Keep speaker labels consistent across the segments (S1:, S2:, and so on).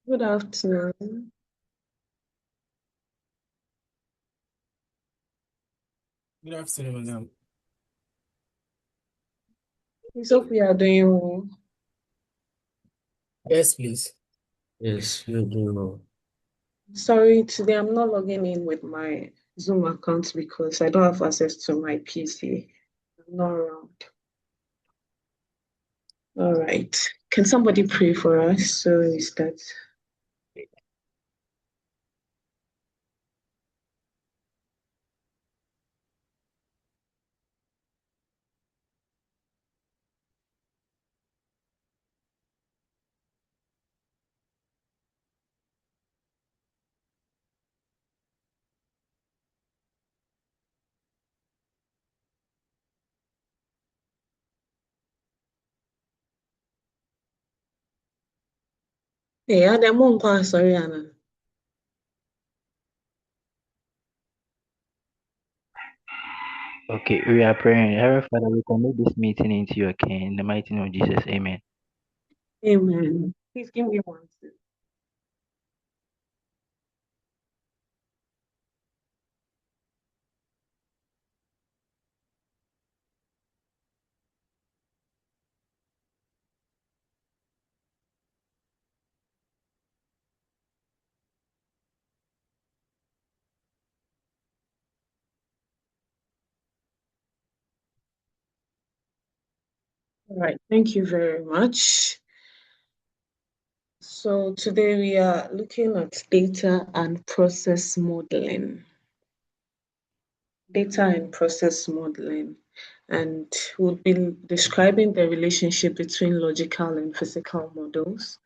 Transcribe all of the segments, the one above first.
S1: Good afternoon.
S2: Good afternoon, madam.
S1: We hope we are doing well.
S2: Yes, please.
S3: Yes, you do know.
S1: Sorry, today I'm not logging in with my Zoom account because I don't have access to my PC. I'm not around. All right. Can somebody pray for us so we start? Hey, Adam, sorry, Anna.
S4: Okay, we are praying. Heavenly Father, we commit this meeting into your care in the mighty name of Jesus. Amen.
S1: Amen. Please give me one second. All right. Thank you very much. So today we are looking at data and process modeling. Data and process modeling, and we'll be describing the relationship between logical and physical models.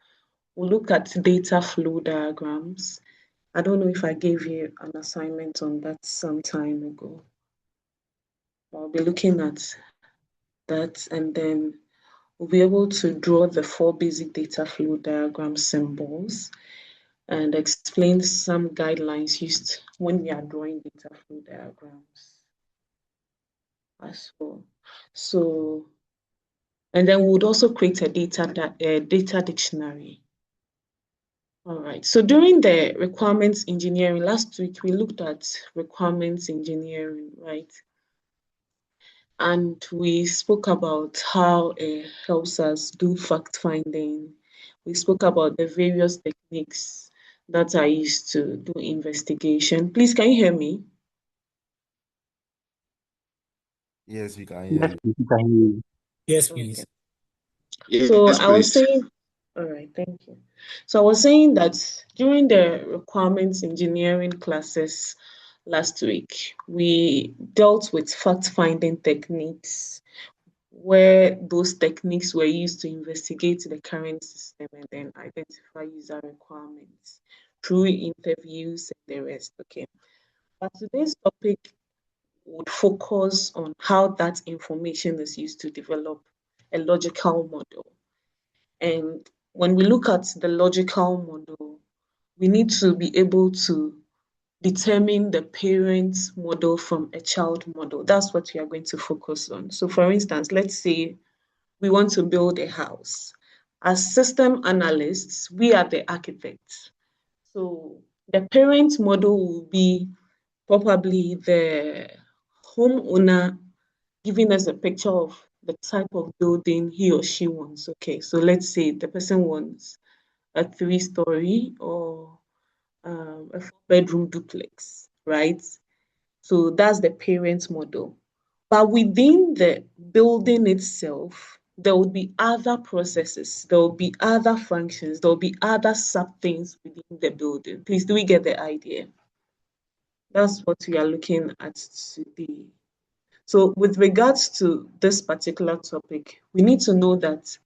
S1: We'll look at data flow diagrams. I don't know if I gave you an assignment on that some time ago. I'll be looking at that, and then we'll be able to draw the 4 basic data flow diagram symbols and explain some guidelines used when we are drawing data flow diagrams as well. So, and then we would also create a data dictionary. All right. So during the requirements engineering, last week we looked at requirements engineering, right? And we spoke about how it helps us do fact finding. We spoke about the various techniques that are used to do investigation. Please, can you hear me?
S3: Yes, we can hear
S4: Yes,
S3: you.
S4: please, you can hear you.
S2: Yes,
S1: Okay.
S2: please.
S1: So
S5: Yes,
S1: I was
S5: please.
S1: saying, all right, thank you. So I was saying that during the requirements engineering classes last week, we dealt with fact-finding techniques where those techniques were used to investigate the current system and then identify user requirements through interviews and the rest. Okay. But today's topic would focus on how that information is used to develop a logical model. And when we look at the logical model, we need to be able to determine the parent model from a child model. That's what we are going to focus on. So, for instance, let's say we want to build a house. As system analysts, we are the architects. So, the parent model will be probably the homeowner giving us a picture of the type of building he or she wants. Okay, so let's say the person wants a 3 story or a 4 bedroom duplex, right? So that's the parent model. But within the building itself, there will be other processes, there will be other functions, there will be other sub things within the building. Please, do we get the idea? That's what we are looking at today. So, with regards to this particular topic, we need to know that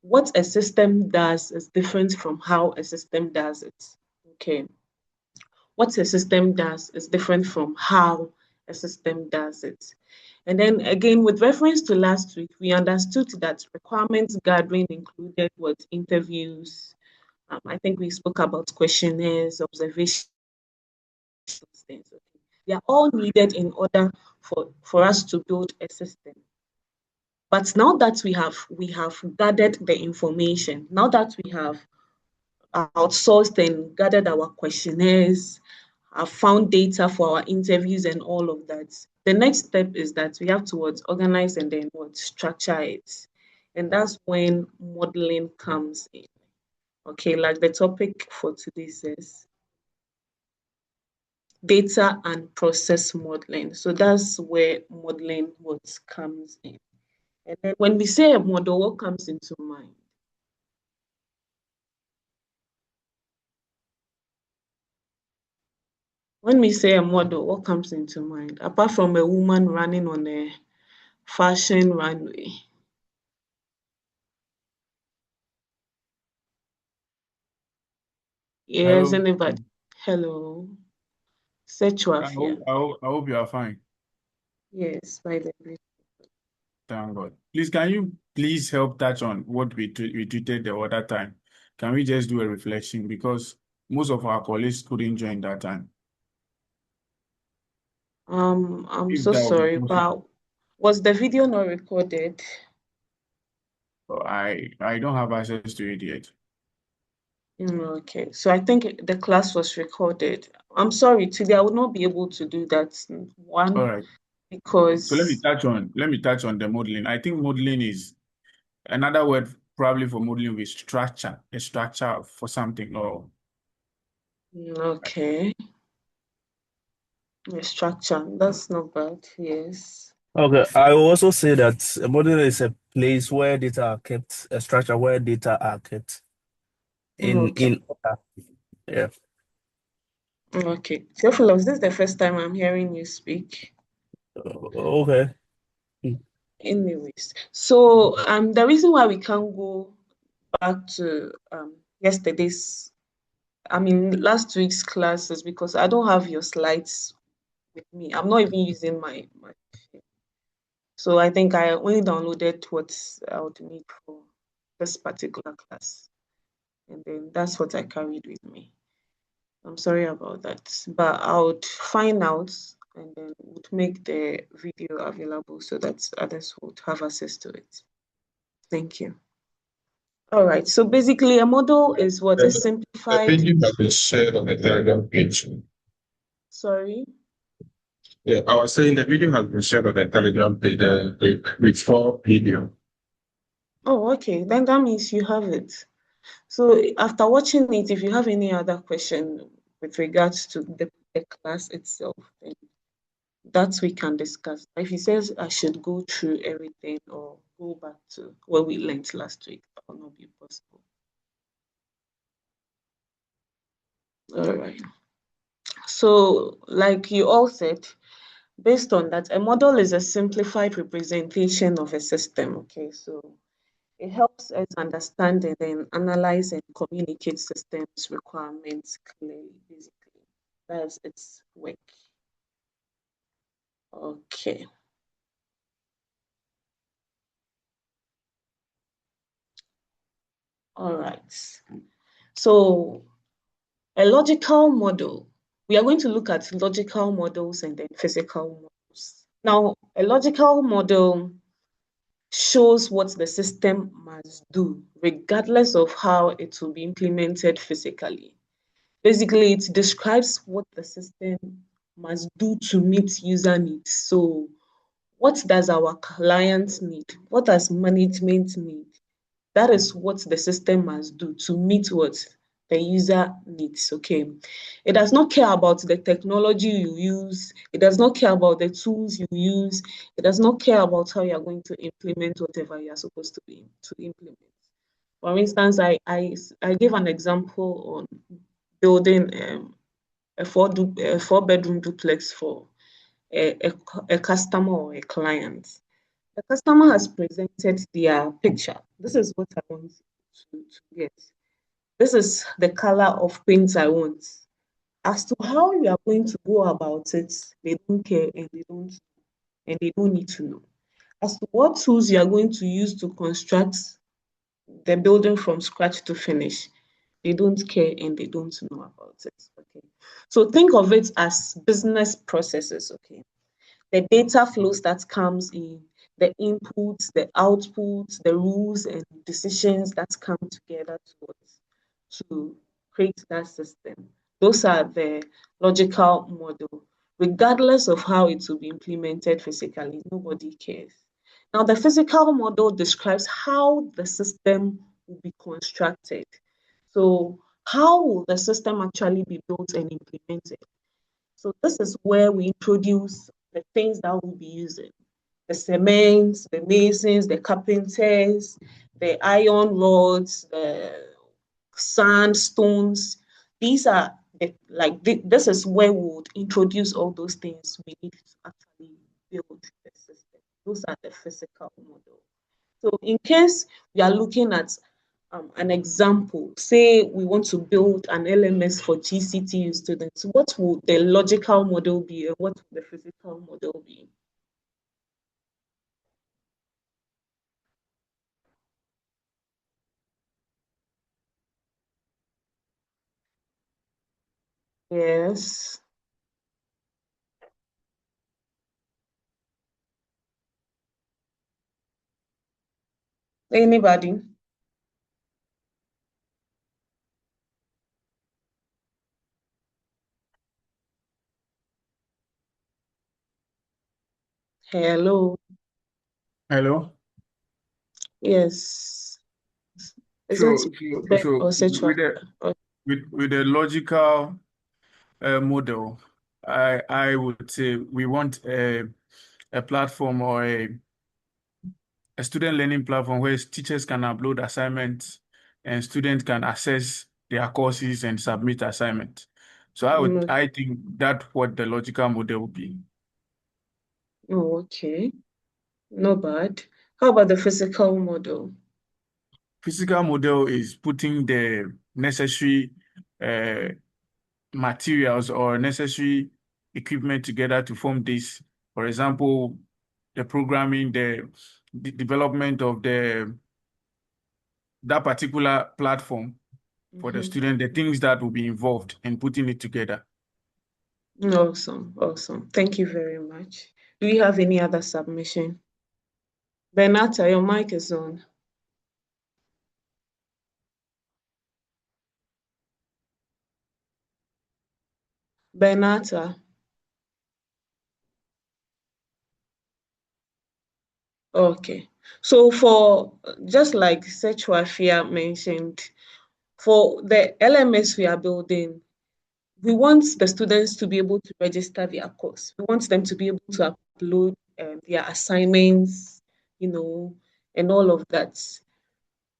S1: what a system does is different from how a system does it. Okay. What a system does is different from how a system does it. And then again, with reference to last week, we understood that requirements gathering included what interviews. I think we spoke about questionnaires, observations, things. Okay. They are all needed in order for us to build a system. But now that we have gathered the information, now that we have outsourced and gathered our questionnaires, have found data for our interviews and all of that. The next step is that we have to organize and then structure it. And that's when modeling comes in. Okay, like the topic for today says, data and process modeling. So that's where modeling comes in. And then when we say a model, what comes into mind? When we say a model, what comes into mind? Apart from a woman running on a fashion runway. Yes,
S2: Hello.
S1: anybody? Hello. Sechuafia.
S2: I hope you are fine.
S1: Yes, by the grace.
S2: Thank God. Please, can you please help touch on what we treated the other time? Can we just do a reflection because most of our colleagues couldn't join that time.
S1: I'm
S2: If
S1: so
S2: that would be
S1: sorry,
S2: possible.
S1: but was the video not recorded?
S2: I don't have access to it yet.
S1: Okay, so I think the class was recorded. I'm sorry, today I would not be able to do that.
S2: All
S1: One,
S2: right.
S1: because
S2: So let me touch on the modeling. I think modeling is another word probably for modeling with structure, a structure for something or
S1: okay, the structure, that's not bad, yes.
S3: Okay, I will also say that a model is a place where data are kept, a structure where data are kept
S1: Okay,
S3: in order. Yeah.
S1: okay. Theophilus, this is the first time I'm hearing you speak.
S3: Okay.
S1: Anyways, so the reason why we can't go back to last week's class is because I don't have your slides with me. I'm not even using my so I think I only downloaded what I would need for this particular class, and then that's what I carried with me. I'm sorry about that, but I would find out and then would make the video available so that others would have access to it. Thank you. All right, so basically a model is what a
S5: The
S1: simplified,
S5: video has been shared on the Telegram page.
S1: sorry.
S5: Yeah, I was saying the video has been shared on the Telegram page with 4 video.
S1: Oh, okay, then that means you have it. So after watching it, if you have any other question with regards to the class itself, then that we can discuss. If he says I should go through everything or go back to what we learned last week, that will not be possible. All right. So like you all said, based on that, a model is a simplified representation of a system. Okay, so it helps us understand and then analyze and communicate systems requirements clearly, basically. That's its work. Okay. All right. So a logical model, we are going to look at logical models and then physical models. Now, a logical model shows what the system must do, regardless of how it will be implemented physically. Basically, it describes what the system must do to meet user needs. So, what does our client need? What does management need? That is what the system must do to meet what the user needs. Okay. It does not care about the technology you use. It does not care about the tools you use. It does not care about how you are going to implement whatever you are supposed to implement. For instance, I gave an example on building a four-bedroom duplex for a customer or a client. The customer has presented their picture. This is what I want to get. This is the color of paint I want. As to how you are going to go about it, they don't care and they don't need to know. As to what tools you are going to use to construct the building from scratch to finish, they don't care and they don't know about it. Okay. So think of it as business processes. Okay. The data flows that comes in, the inputs, the outputs, the rules and decisions that come together to create that system. Those are the logical model. Regardless of how it will be implemented physically, nobody cares. Now, the physical model describes how the system will be constructed. So, how will the system actually be built and implemented? So, this is where we introduce the things that we'll be using: the cement, the masons, the carpenters, the iron rods, the sandstones. These are this is where we would introduce all those things we need to actually build the system. Those are the physical model. So in case we are looking at an example, say we want to build an LMS for GCTU students, what would the logical model be and what would the physical model be? Yes. Anybody? Hello.
S2: Hello.
S1: Yes. Is it
S2: So,
S1: Ben or
S2: with
S1: Setra?
S2: the logical model, I would say we want a platform or a student learning platform where teachers can upload assignments and students can access their courses and submit assignments. So
S1: No.
S2: I think that's what the logical model would be.
S1: Oh, okay. Not bad. How about the physical model?
S2: Physical model is putting the necessary uh, materials or necessary equipment together to form this. For example, the programming, the development of that particular platform for the student, the things that will be involved in putting it together.
S1: Awesome. Awesome. Thank you very much. Do you have any other submission? Benata, your mic is on. Benata. Okay. So for just like Sechwafia mentioned, for the LMS we are building, we want the students to be able to register their course. We want them to be able to upload their assignments, and all of that.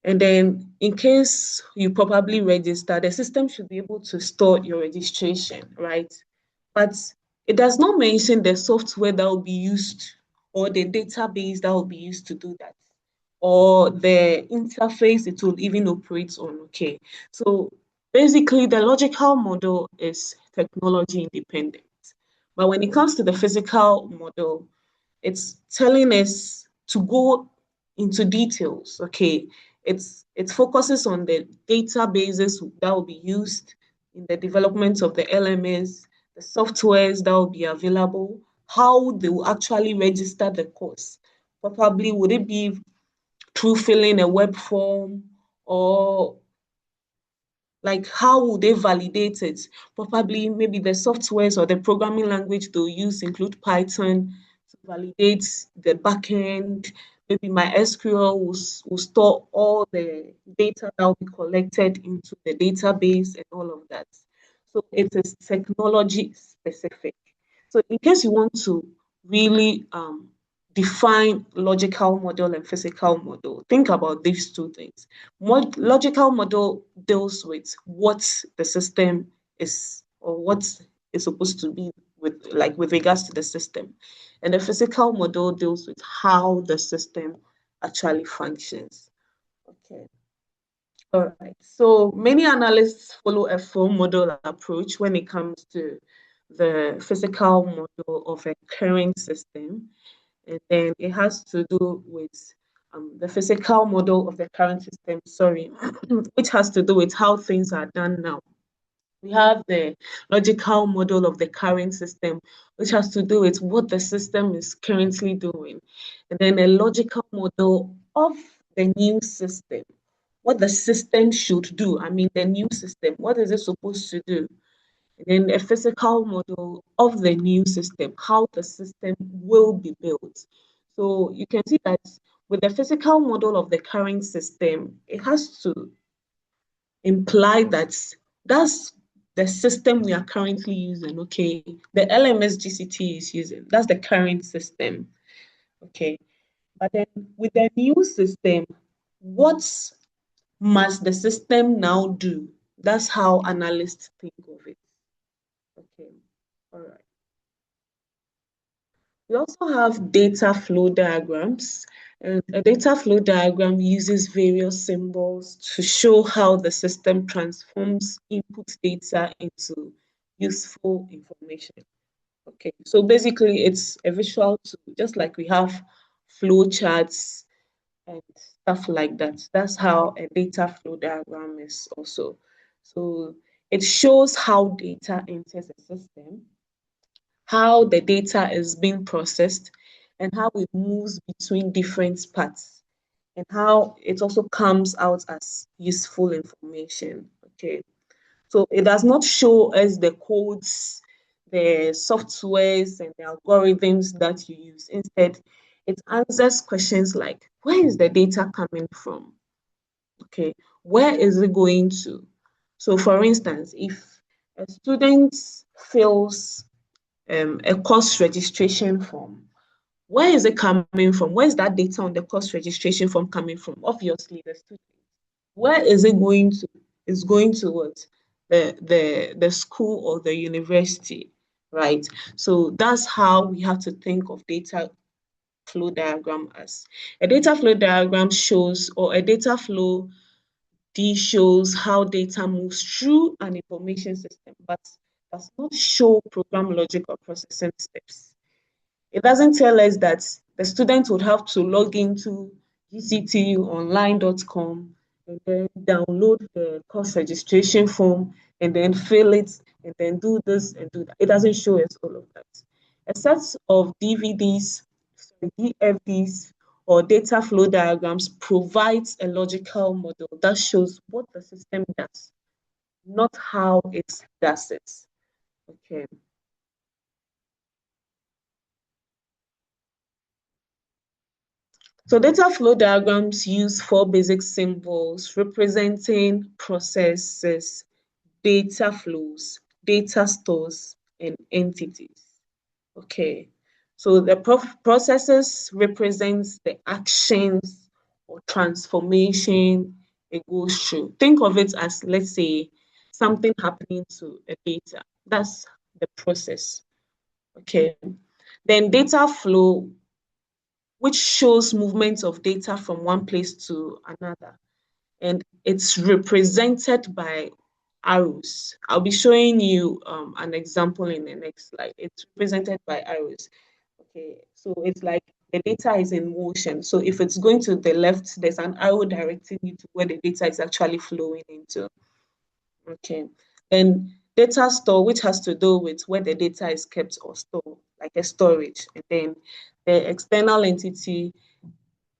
S1: And then in case you probably register, the system should be able to store your registration, right? But it does not mention the software that will be used or the database that will be used to do that, or the interface it will even operate on. Okay. So basically, the logical model is technology independent. But when it comes to the physical model, it's telling us to go into details. Okay. It focuses on the databases that will be used in the development of the LMS, the softwares that will be available, how they will actually register the course. Probably would it be through filling a web form, or like how would they validate it? Probably maybe the softwares or the programming language they'll use include Python to validate the backend. Maybe my SQL will store all the data that will be collected into the database and all of that. So it is technology specific. So in case you want to really define logical model and physical model, think about these two things. Logical model deals with what the system is or what is supposed to be with regards to the system. And the physical model deals with how the system actually functions. Okay. All right. So many analysts follow a full model approach when it comes to the physical model of a current system. And then it has to do with the physical model of the current system, sorry, which has to do with how things are done now. We have the logical model of the current system, which has to do with what the system is currently doing. And then a logical model of the new system, what the system should do. I mean, the new system, what is it supposed to do? And then a physical model of the new system, how the system will be built. So you can see that with the physical model of the current system, it has to imply that that's the system we are currently using, okay? The LMS GCT is using, that's the current system, okay? But then with the new system, what must the system now do? That's how analysts think of it, okay? All right. We also have data flow diagrams. And a data flow diagram uses various symbols to show how the system transforms input data into useful information. Okay, so basically it's a visual tool, just like we have flow charts and stuff like that. That's how a data flow diagram is also. So it shows how data enters a system, how the data is being processed, and how it moves between different parts, and how it also comes out as useful information. Okay, so it does not show us the codes, the softwares, and the algorithms that you use. Instead, it answers questions like, where is the data coming from? Okay, where is it going to? So for instance, if a student fills a course registration form, where is it coming from? Where is that data on the course registration form coming from? Obviously, the student. Where is it going to? It's going to what? The school or the university, right? So that's how we have to think of data flow diagram as. A data flow diagram shows, or a data flow D shows how data moves through an information system, but does not show program logic or processing steps. It doesn't tell us that the student would have to log into gctuonline.com and then download the course registration form and then fill it and then do this and do that. It doesn't show us all of that. A set of DVDs, DFDs, or data flow diagrams provides a logical model that shows what the system does, not how it does it. Okay. So data flow diagrams use 4 basic symbols representing processes, data flows, data stores, and entities. Okay, so the processes represents the actions or transformation it goes through. Think of it as, let's say, something happening to a data. That's the process. Okay, then data flow, which shows movement of data from one place to another. And it's represented by arrows. I'll be showing you an example in the next slide. It's represented by arrows. Okay, so it's like the data is in motion. So if it's going to the left, there's an arrow directing you to where the data is actually flowing into. Okay, then data store, which has to do with where the data is kept or stored, like a storage. And then the external entity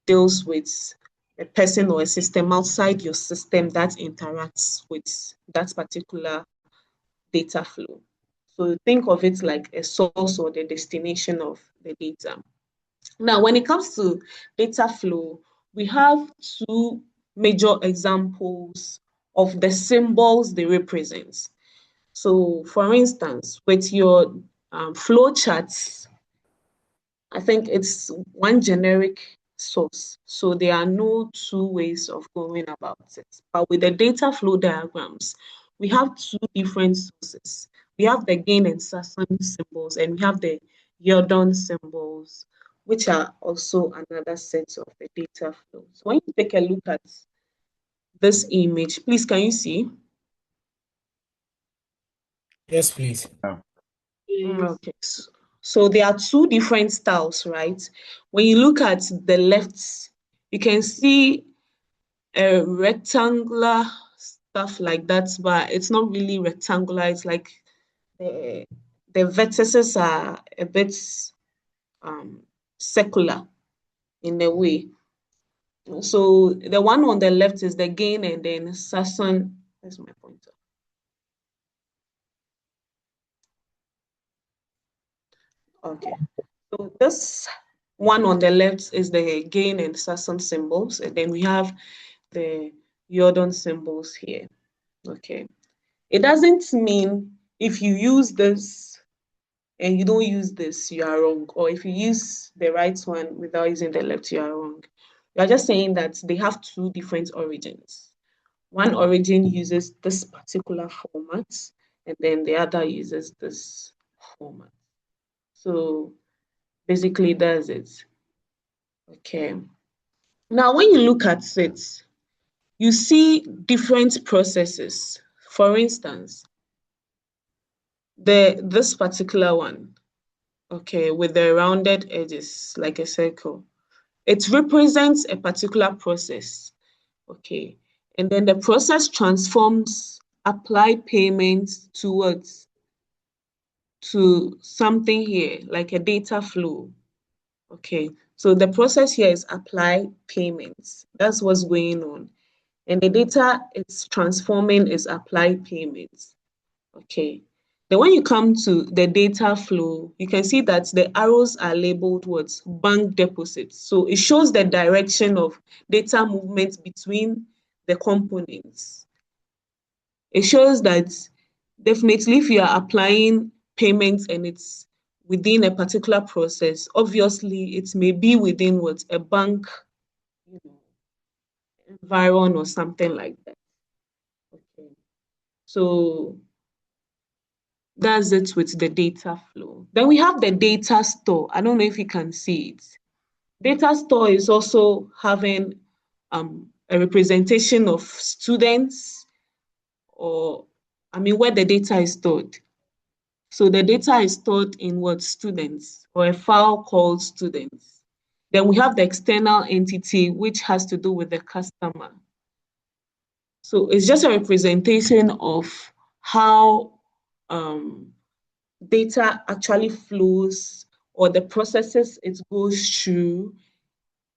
S1: deals with a person or a system outside your system that interacts with that particular data flow. So think of it like a source or the destination of the data. Now, when it comes to data flow, we have 2 major examples of the symbols they represent. So for instance, with your flow charts, I think it's one generic source. So there are no 2 ways of going about it. But with the data flow diagrams, we have 2 different sources. We have the gain and Sasson symbols, and we have the Yordon symbols, which are also another set of the data flow. So when you take a look at this image, please, can you see?
S3: Yes, please.
S1: Okay. So there are 2 different styles, right? When you look at the left, you can see a rectangular stuff like that, but it's not really rectangular. It's like the vertices are a bit circular in a way. So the one on the left is the gain and then Sasson. Where's my pointer? Okay. So this one on the left is the gain and Sasson symbols, and then we have the Jordan symbols here. Okay. It doesn't mean if you use this and you don't use this, you are wrong. Or if you use the right one without using the left, you are wrong. You are just saying that they have two different origins. One origin uses this particular format, and then the other uses this format. So basically, that's it. Okay. Now, when you look at it, you see different processes. For instance, this particular one, okay, with the rounded edges like a circle, it represents a particular process, okay, and then the process transforms applied payments to something here like a data flow, okay. So the process here is apply payments. That's what's going on, and the data it's transforming is apply payments. Okay. Then when you come to the data flow, you can see that the arrows are labeled what? Bank deposits. So it shows the direction of data movement between the components. It shows that definitely if you are applying payments and it's within a particular process, obviously it may be within what? A bank, environment or something like that. Okay. So that's it with the data flow. Then we have the data store. I don't know if you can see it. Data store is also having a representation of students, or where the data is stored. So the data is stored in what? Students, or a file called students. Then we have the external entity, which has to do with the customer. So it's just a representation of how data actually flows, or the processes it goes through,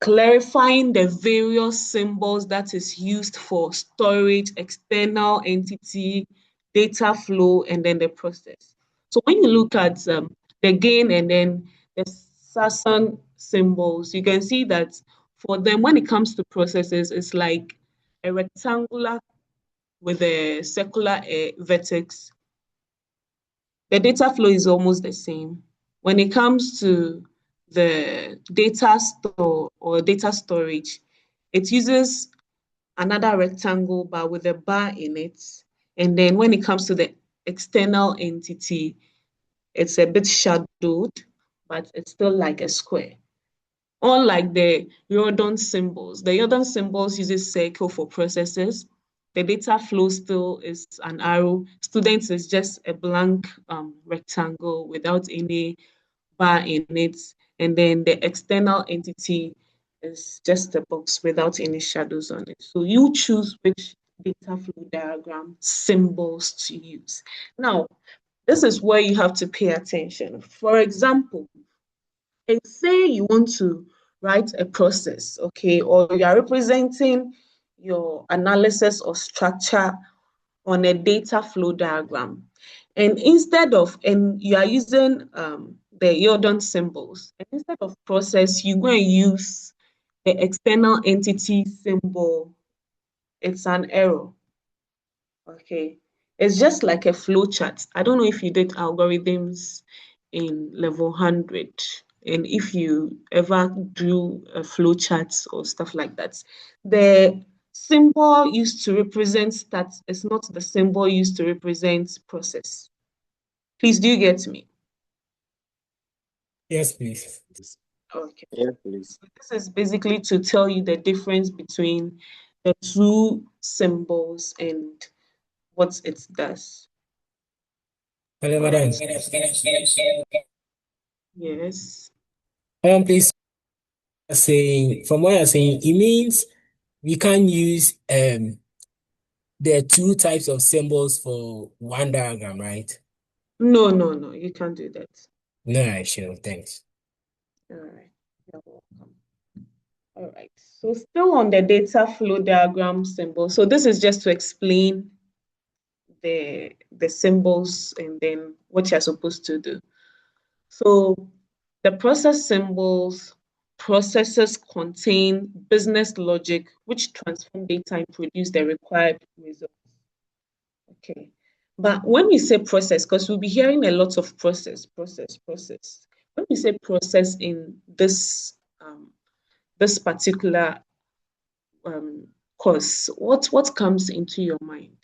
S1: clarifying the various symbols that is used for storage, external entity, data flow, and then the process. So when you look at the gain and then the Sasson symbols, you can see that for them, when it comes to processes, it's like a rectangular with a circular vertex. The data flow is almost the same. When it comes to the data store or data storage, it uses another rectangle but with a bar in it. And then when it comes to the external entity, it's a bit shadowed, but it's still like a square. Unlike the Jordan symbols, the Jordan symbols uses circle for processes. The data flow still is an arrow. Students is just a blank rectangle without any bar in it. And then the external entity is just a box without any shadows on it. So you choose which data flow diagram symbols to use. Now, this is where you have to pay attention. For example, and say you want to write a process, okay, or you are representing your analysis or structure on a data flow diagram. And you are using the Jordan symbols, and instead of process, you're going to use the external entity symbol. It's an error, okay. It's just like a flow chart. I don't know if you did algorithms in level 100, and if you ever drew a flow chart or stuff like that. The symbol used to represent stats is not the symbol used to represent process. Please, do you get me?
S6: Yes, please.
S1: Okay.
S4: Yes, please.
S1: This is basically to tell you the difference between the two symbols and what it does.
S6: Hello, madam.
S1: Yes.
S6: Please, saying from what you're saying, it means we can use the two types of symbols for one diagram, right?
S1: No, you can't do that.
S6: No, sure, thanks.
S1: All right. You're welcome. All right. So still on the data flow diagram symbol. So this is just to explain the symbols and then what you're supposed to do. So the process symbols, processes contain business logic which transform data and produce the required results. Okay. But when we say process, because we'll be hearing a lot of process. When we say process in this particular course, what comes into your mind?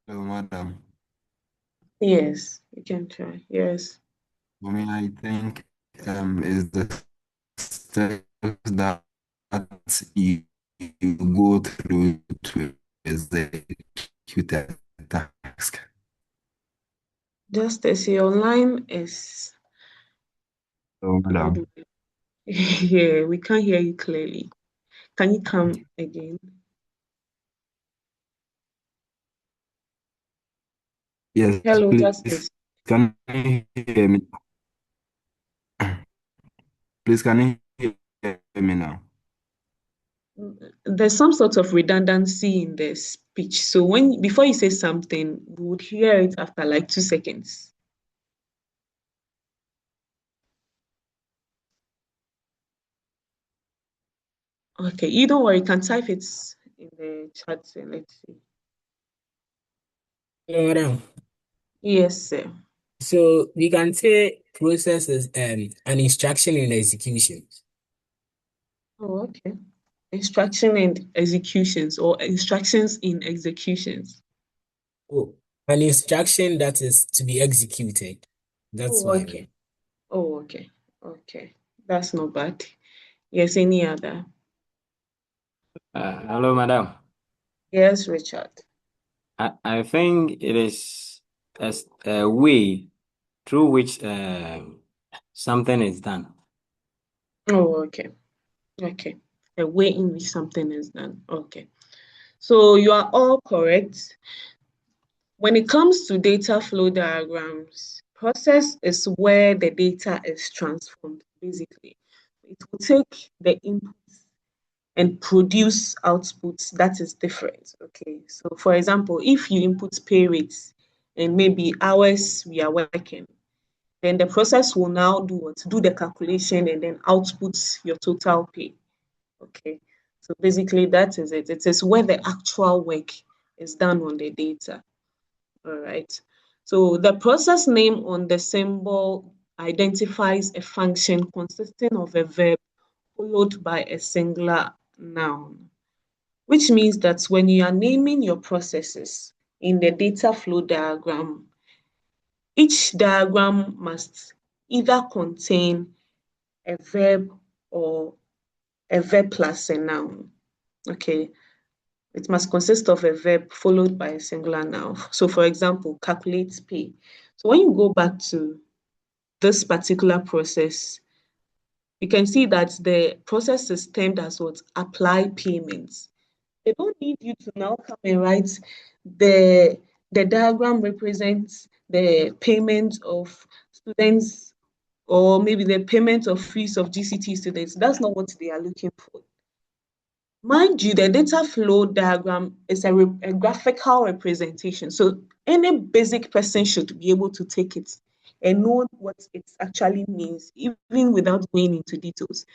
S7: Hello, madam.
S1: Yes, you can try. Yes.
S7: I think is the steps that you, you go through to execute a task.
S1: Just as your line is
S7: Hello,
S1: how
S7: madam.
S1: do we yeah, we can't hear you clearly. Can you come again?
S7: Yes,
S1: Hello,
S7: please.
S1: Justice.
S7: Can you hear me? Please, can you hear me now?
S1: There's some sort of redundancy in the speech. So before you say something, we would hear it after like 2 seconds. Okay, you don't worry, you can type it in the chat and let's see.
S6: Hello, madam.
S1: Yes, sir.
S6: So we can say process is an instruction in execution.
S1: Oh, okay. Instruction and executions or instructions in executions.
S6: Oh, an instruction that is to be executed. That's
S1: Oh,
S6: what I
S1: okay.
S6: mean.
S1: Oh, okay. Okay. That's not bad. Yes, any other?
S8: Hello, madam.
S1: Yes, Richard.
S8: I think it is a way through which something is done.
S1: Oh, okay. Okay. The way in which something is done. Okay. So you are all correct. When it comes to data flow diagrams, process is where the data is transformed, basically. It will take the inputs and produce outputs that is different. Okay. So for example, if you input pay rates and maybe hours we are working, then the process will now do what? Do the calculation and then output your total pay. Okay. So basically that is it. It is where the actual work is done on the data. All right. So the process name on the symbol identifies a function consisting of a verb followed by a singular noun, which means that when you are naming your processes in the data flow diagram, each diagram must either contain a verb or a verb plus a noun. Okay. It must consist of a verb followed by a singular noun. So for example, calculate pay. So when you go back to this particular process, you can see that the process is termed as what? Apply payments. They don't need you to now come and write the the diagram represents the payment of students or maybe the payment of fees of GCT students. That's not what they are looking for. Mind you, the data flow diagram is a graphical representation. So any basic person should be able to take it and know what it actually means, even without going into details.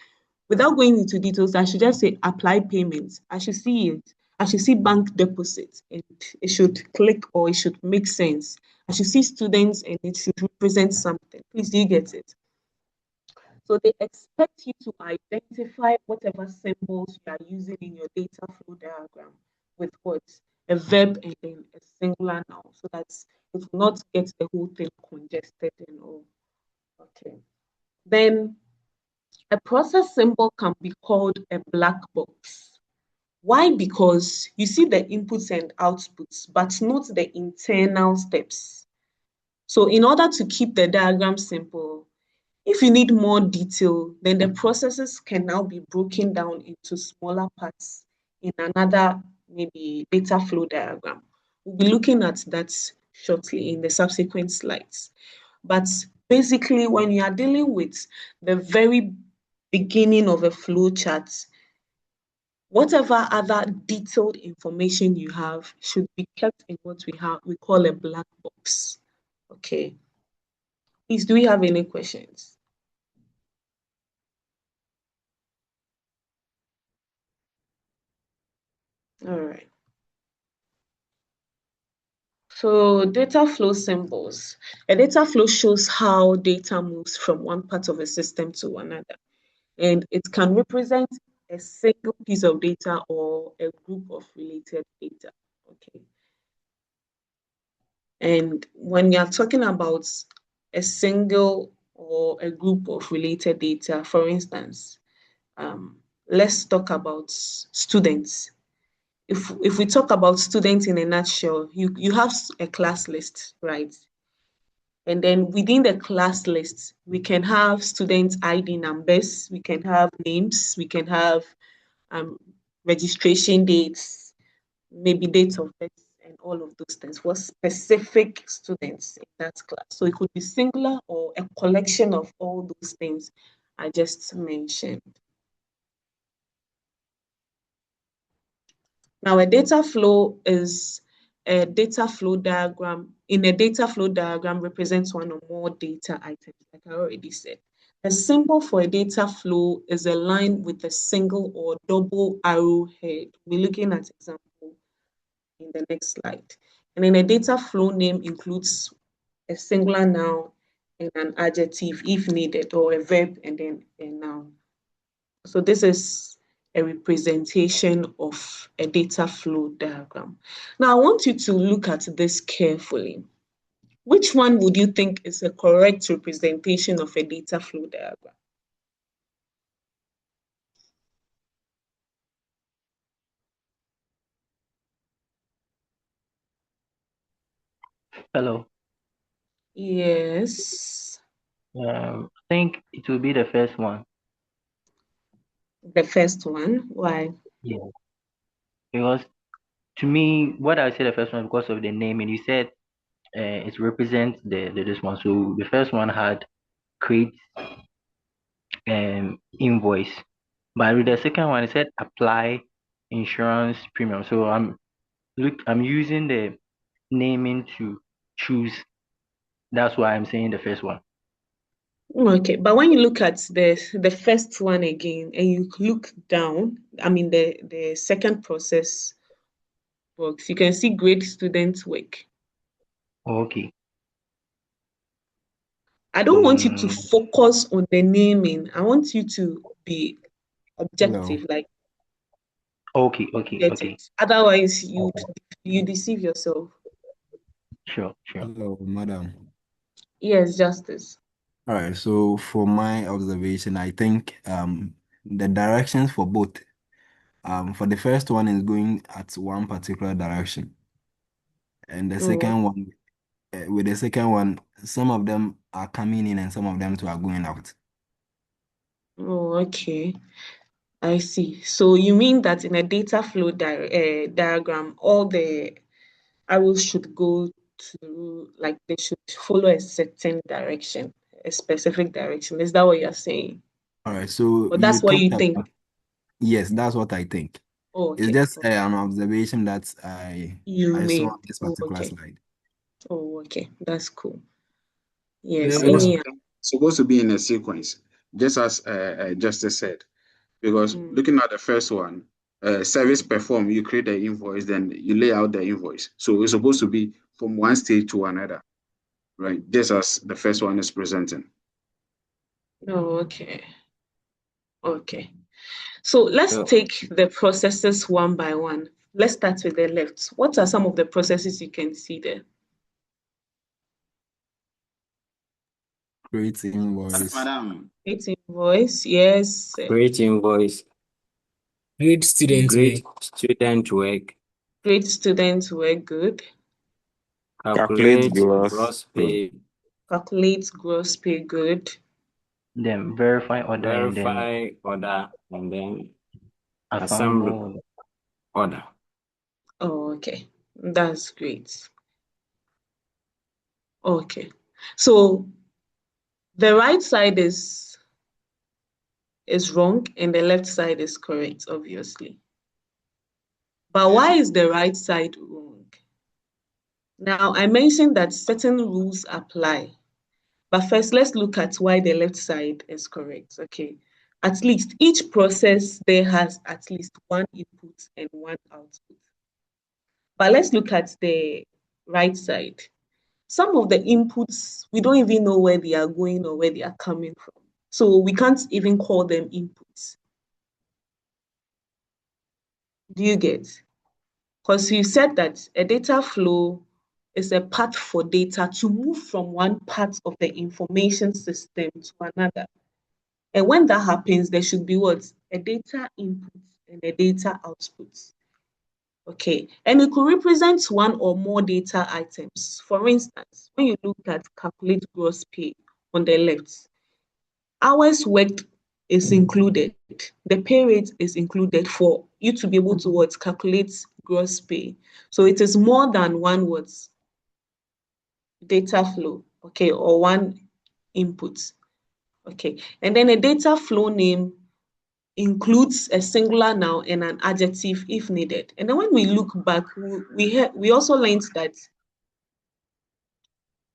S1: Without going into details, I should just say apply payments. I should see it. I should see bank deposits and it should click or it should make sense. I should see students and it should represent something. Please, do you get it? So they expect you to identify whatever symbols you are using in your data flow diagram with what? A verb and then a singular noun so that it will not get the whole thing congested and all. Okay. Then a process symbol can be called a black box. Why? Because you see the inputs and outputs, but not the internal steps. So in order to keep the diagram simple, if you need more detail, then the processes can now be broken down into smaller parts in another maybe data flow diagram. We'll be looking at that shortly in the subsequent slides. But basically, when you are dealing with the very beginning of a flow chart, whatever other detailed information you have should be kept in what we call a black box. Okay. Please, do we have any questions? All right. So data flow symbols. A data flow shows how data moves from one part of a system to another. And it can represent a single piece of data or a group of related data. Okay. And when you are talking about a single or a group of related data, for instance, let's talk about students. If we talk about students in a nutshell, you have a class list, right? And then within the class list, we can have student ID numbers, we can have names, we can have registration dates, maybe dates of birth, and all of those things for specific students in that class. So it could be singular or a collection of all those things I just mentioned. Now, a data flow is a data flow diagram. In a data flow diagram represents one or more data items, like I already said. The symbol for a data flow is a line with a single or double arrow head. We're looking at example in the next slide. And then a data flow name includes a singular noun and an adjective if needed, or a verb and then a noun. So this is a representation of a data flow diagram. Now I want you to look at this carefully. Which one would you think is a correct representation of a data flow diagram?
S4: Hello.
S1: Yes.
S4: I think it will be the first one.
S1: The first one. Why?
S4: Yeah. Because to me, what I say the first one because of the name, and you said it represents the this one. So the first one had create invoice, but with the second one it said apply insurance premium. So I'm using the naming to choose. That's why I'm saying the first one.
S1: Okay, but when you look at the first one again and you look down, I mean the second process box, you can see grade student work.
S4: Okay.
S1: I don't want you to focus on the naming. I want you to be objective,
S7: Hello.
S1: like
S4: Okay.
S1: get it. Otherwise, you
S4: Okay.
S1: deceive yourself.
S4: Sure.
S7: Hello, madam.
S1: Yes, Justice.
S7: All right. So for my observation, I think the directions for both for the first one is going at one particular direction, and the
S1: Oh,
S7: second one with the second one, some of them are coming in and some of them too are going out.
S1: okay. I see. So you mean that in a data flow diagram, all the arrows should go to, like, they should follow a certain direction, a specific direction. Is that what you're saying?
S7: All right. So
S1: Or
S7: you
S1: that's what
S7: talked
S1: you
S7: about,
S1: think?
S7: yes, that's what I think.
S1: Oh,
S7: It's
S1: okay.
S7: just an observation that
S1: You
S7: I saw
S1: made.
S7: on this
S1: Oh,
S7: particular
S1: okay.
S7: slide.
S1: Oh, okay. That's cool.
S5: Yeah,
S1: Yes.
S5: most of
S1: Any
S5: them supposed to be in a sequence, just as Justice said. Because looking at the first one, service perform, you create the invoice, then you lay out the invoice. So it's supposed to be from one stage to another, right? Just as the first one is presenting.
S1: Oh, okay. Okay. So let's
S8: So,
S1: take the processes one by one. Let's start with the left. What are some of the processes you can see there?
S7: Create invoice.
S5: Madam.
S1: Create invoice, yes.
S8: create invoice,
S6: Grade student
S8: grade
S6: work.
S8: student work,
S1: Create students were good.
S9: Calculate
S8: calculate
S9: gross.
S8: gross pay,
S1: Calculate gross pay good.
S4: Then verify order and then
S8: verify order, and then
S4: assemble
S8: assemble order.
S1: Oh, okay. That's great. Okay. So the right side is wrong and the left side is correct, obviously. But why is the right side wrong? Now, I mentioned that certain rules apply. But first, let's look at why the left side is correct. Okay. At least each process there has at least one input and one output. But let's look at the right side. Some of the inputs, we don't even know where they are going or where they are coming from. So we can't even call them inputs. Do you get? Because you said that a data flow is a path for data to move from one part of the information system to another. And when that happens, there should be what? A data input and a data output. Okay, and it could represent one or more data items. For instance, when you look at calculate gross pay on the left, hours worked is included. The pay rate is included for you to be able to what? Calculate gross pay. So it is more than one what? Data flow, okay, or one input. Okay, and then a data flow name includes a singular noun and an adjective if needed. And then when we look back, we also learned that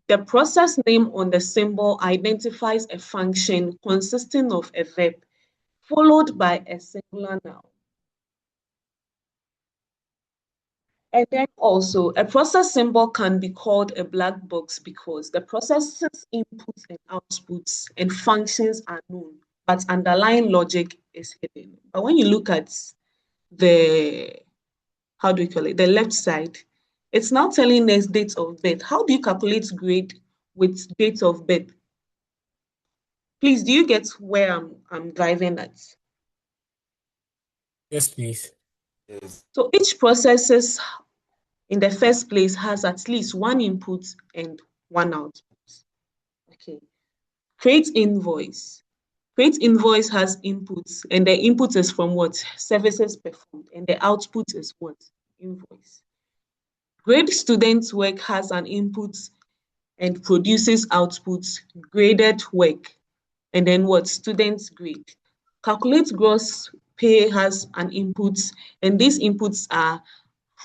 S1: the process name on the symbol identifies a function consisting of a verb followed by a singular noun. And then also, a process symbol can be called a black box because the process's inputs and outputs and functions are known, but underlying logic is hidden. But when you look at the, how do we call it, the left side, it's now telling us date of birth. How do you calculate grade with date of birth? Please, do you get where I'm driving at?
S6: Yes, please.
S7: Yes.
S1: So each process in the first place has at least one input and one output. Okay. Create invoice. Create invoice has inputs, and the input is from what? Services performed, and the output is what? Invoice. Grade student work has an input and produces outputs, graded work, and then what? Students grade. Calculate gross pay has an input, and these inputs are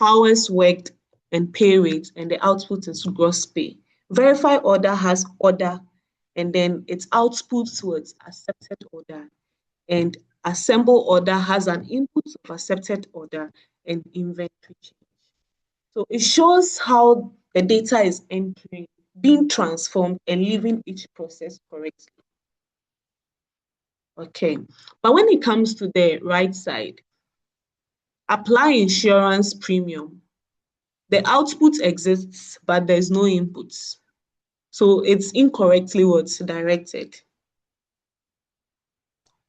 S1: hours worked and pay rate, and the output is gross pay. Verify order has order, and then its output towards accepted order. And assemble order has an input of accepted order and inventory change. So it shows how the data is entering, being transformed, and leaving each process correctly. Okay, but when it comes to the right side, apply insurance premium. The output exists, but there's no inputs. So it's incorrectly what's directed.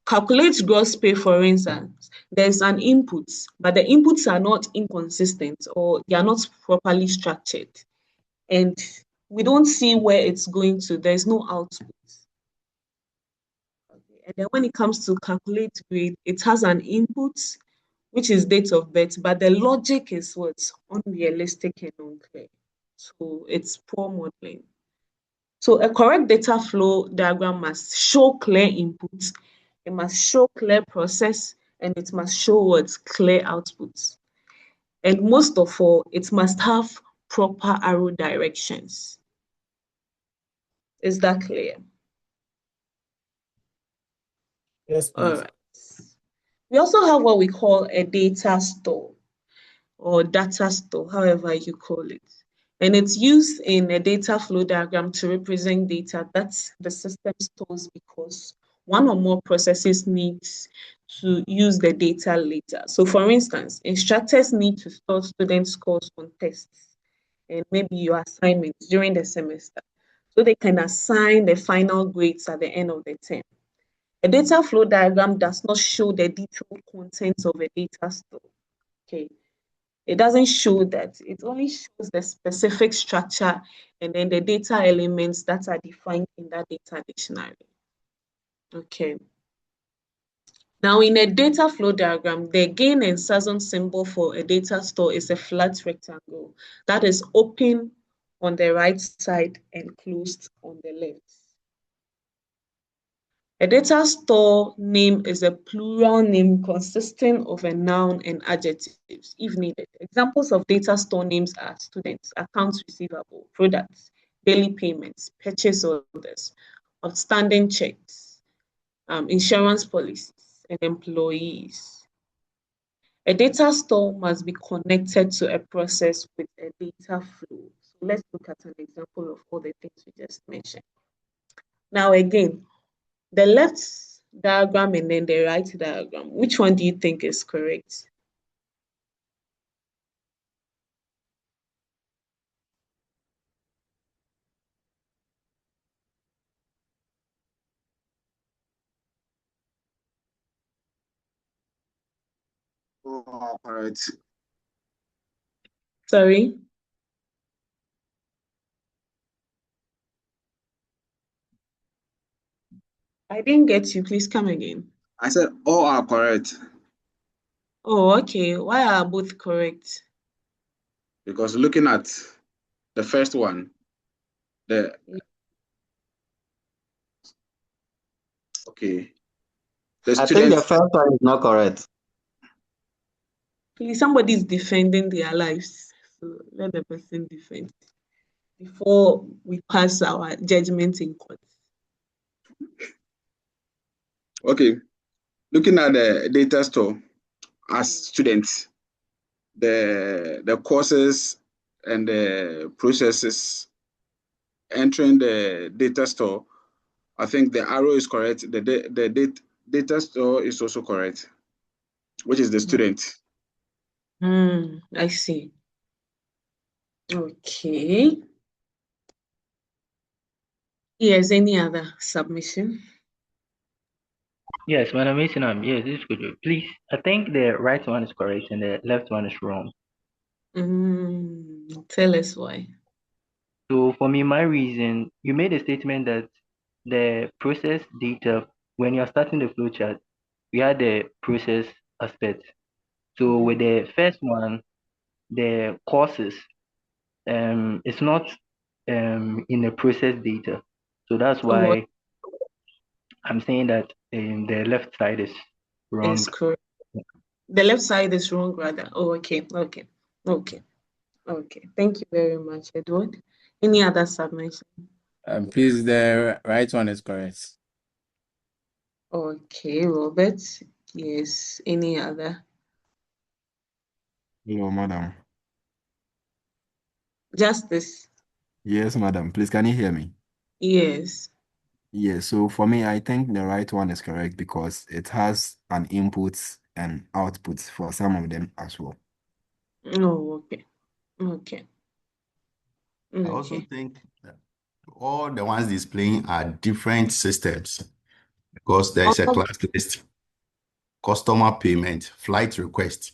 S1: Calculate gross pay, for instance, there's an input, but the inputs are not inconsistent or they are not properly structured. And we don't see where it's going to, there's no output. Okay. And then when it comes to calculate grade, it has an input, which is date of birth, but the logic is what's unrealistic and unclear. So it's poor modeling. So a correct data flow diagram must show clear inputs, it must show clear process, and it must show what's clear outputs. And most of all, it must have proper arrow directions. Is that clear?
S6: Yes,
S1: All
S6: please.
S1: right. We also have what we call a data store or data store, however you call it. And it's used in a data flow diagram to represent data that the system stores because one or more processes needs to use the data later. So for instance, instructors need to store student scores on tests and maybe your assignments during the semester so they can assign the final grades at the end of the term. A data flow diagram does not show the detailed contents of a data store. Okay. It doesn't show that. It only shows the specific structure and then the data elements that are defined in that data dictionary. Okay. Now, in a data flow diagram, the gain and Sazon symbol for a data store is a flat rectangle that is open on the right side and closed on the left. A data store name is a plural name consisting of a noun and adjectives, if needed. Examples of data store names are students, accounts receivable, products, daily payments, purchase orders, outstanding checks, insurance policies, and employees. A data store must be connected to a process with a data flow. So let's look at an example of all the things we just mentioned. Now again, the left diagram and then the right diagram, which one do you think is correct?
S5: Oh, correct.
S1: Sorry? I didn't get you. Please come again.
S5: I said all are correct
S1: Oh, okay. Why are both correct?
S5: because looking at the first one, the okay, the
S9: I think the
S5: students.
S9: first one is not correct.
S1: Please, somebody is defending their lives. So let the person defend before we pass our judgment in court.
S5: Okay, looking at the data store as students, the courses and the processes entering the data store, I think the arrow is correct. The data store is also correct, which is the student.
S1: I see. Okay. Yes, any other submission?
S4: Yes, Madam Mason, yes, this is good. Please, I think the right one is correct and the left one is wrong.
S1: Tell us why.
S4: So for me, my reason, you made a statement that the process data, when you're starting the flowchart, we had the process aspect. So with the first one, the courses, it's not in the process data. So that's
S1: Oh,
S4: why I'm saying that the left side is wrong.
S1: is correct. The left side is wrong, rather. Oh, okay. Thank you very much, Edward. Any other submission?
S10: Please, the right one is correct.
S1: Okay, Robert. Yes. Any other?
S7: Hello, madam.
S1: Justice.
S7: Yes, madam. Please, can you hear me?
S1: Yes.
S7: Yes, so for me, I think the right one is correct because it has an inputs and outputs for some of them as well.
S1: Oh, okay.
S11: I also
S1: Okay.
S11: think that all the ones displaying are different systems because there is a
S1: All
S11: class list, customer payment, flight request.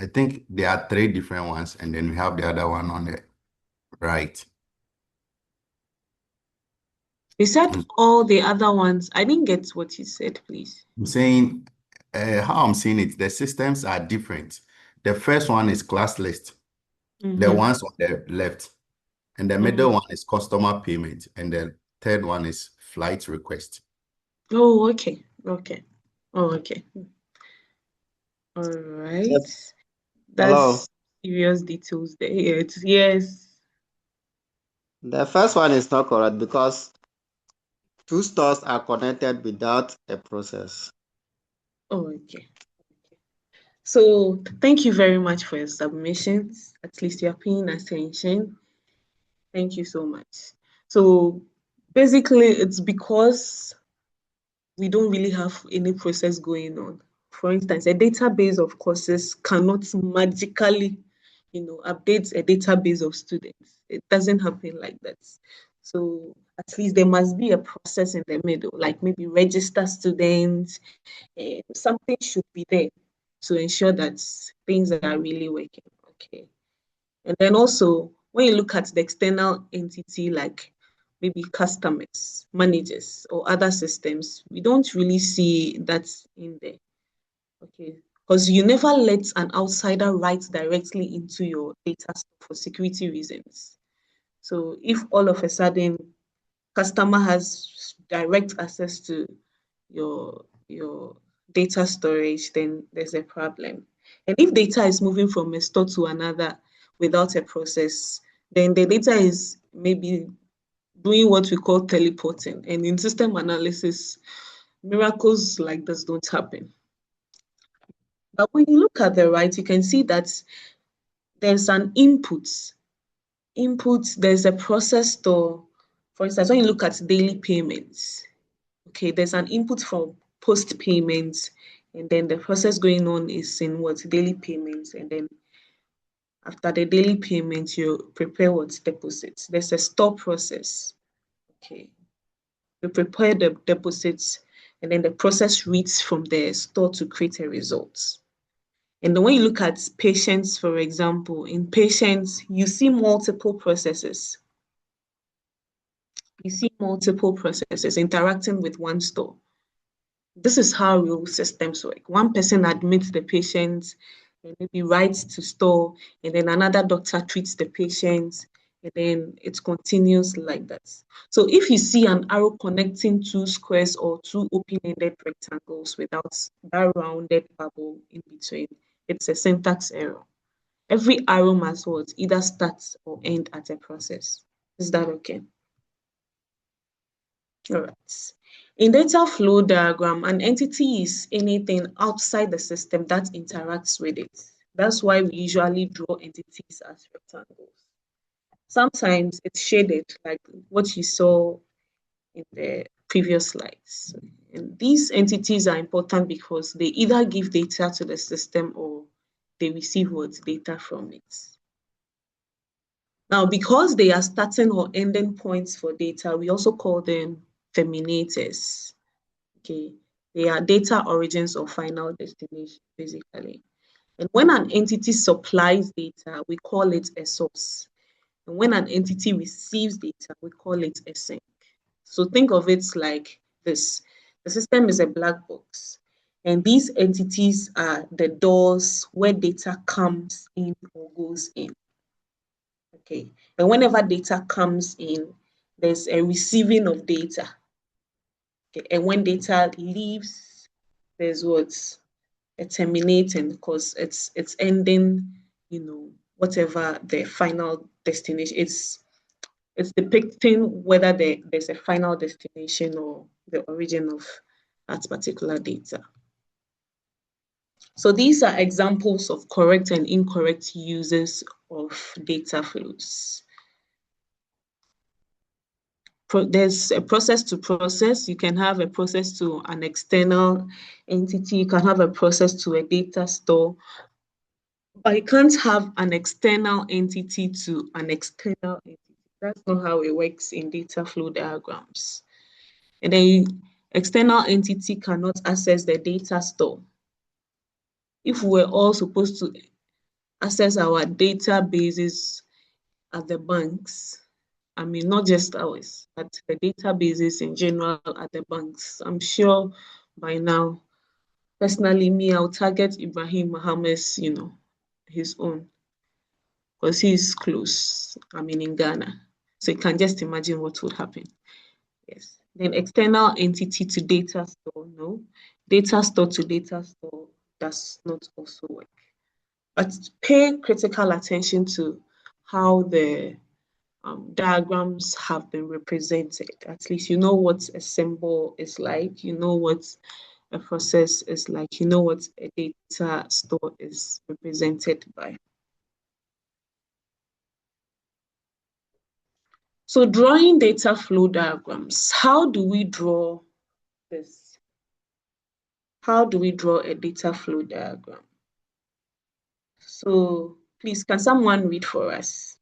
S11: I think there are three different ones, and then we have the other one on the right.
S1: You said all the other ones. I didn't get what you said, please.
S11: I'm saying how I'm seeing it, the systems are different. The first one is class list, the ones on the left, and the middle one is customer payment, and the third one is flight request.
S1: Oh, okay. Oh, okay. All right.
S9: Yes.
S1: That's
S9: Hello.
S1: serious details there. Yes.
S9: The first one is not correct because two stores are connected without a process.
S1: Oh, okay. So thank you very much for your submissions. At least you're paying attention. Thank you so much. So basically, it's because we don't really have any process going on. For instance, a database of courses cannot magically, update a database of students. It doesn't happen like that. So at least there must be a process in the middle, like maybe register students. Something should be there to ensure that things are really working. Okay. And then also, when you look at the external entity like maybe customers, managers, or other systems, we don't really see that in there. Okay, because you never let an outsider write directly into your data for security reasons. So if all of a sudden customer has direct access to your data storage, then there's a problem. And if data is moving from a store to another without a process, then the data is maybe doing what we call teleporting. And in system analysis, miracles like this don't happen. But when you look at the right, you can see that there's an input. There's a process store. For instance, when you look at daily payments, okay, there's an input from post payments, and then the process going on is in what daily payments, and then after the daily payment, you prepare what deposits. There's a store process. Okay, you prepare the deposits, and then the process reads from the store to create a result. And then when you look at patients, for example, in patients, you see multiple processes. You see multiple processes interacting with one store. This is how real systems work. One person admits the patient and maybe writes to store, and then another doctor treats the patient, and then it continues like that. So if you see an arrow connecting two squares or two open-ended rectangles without that rounded bubble in between, it's a syntax error. Every arrow must what either start or end at a process. Is that okay? All right. In data flow diagram, an entity is anything outside the system that interacts with it. That's why we usually draw entities as rectangles. Sometimes it's shaded, like what you saw in the previous slides. And these entities are important because they either give data to the system or they receive what data from it. Now, because they are starting or ending points for data, we also call them terminators. Okay, they are data origins or final destination, basically. And when an entity supplies data, we call it a source. And when an entity receives data, we call it a sink. So think of it like this. The system is a black box, and these entities are the doors where data comes in or goes in. Okay, and whenever data comes in, there's a receiving of data. Okay, and when data leaves, there's what's a terminating because it's ending, whatever the final destination. It's depicting whether there's a final destination or the origin of that particular data. So these are examples of correct and incorrect uses of data flows. There's a process to process. You can have a process to an external entity. You can have a process to a data store. But you can't have an external entity to an external entity. That's not how it works in data flow diagrams. And then external entity cannot access the data store. If we're all supposed to access our databases at the banks, I mean, not just ours, but the databases in general at the banks, I'm sure by now, personally, me, I'll target Ibrahim Mohammed's, his own, because he's close. I mean, in Ghana. So you can just imagine what would happen. Yes. Then external entity to data store, no. Data store to data store does not also work. But pay critical attention to how the diagrams have been represented. At least you know what a symbol is like, you know what a process is like, you know what a data store is represented by. So drawing data flow diagrams, how do we draw this? How do we draw a data flow diagram? So please, can someone read for us?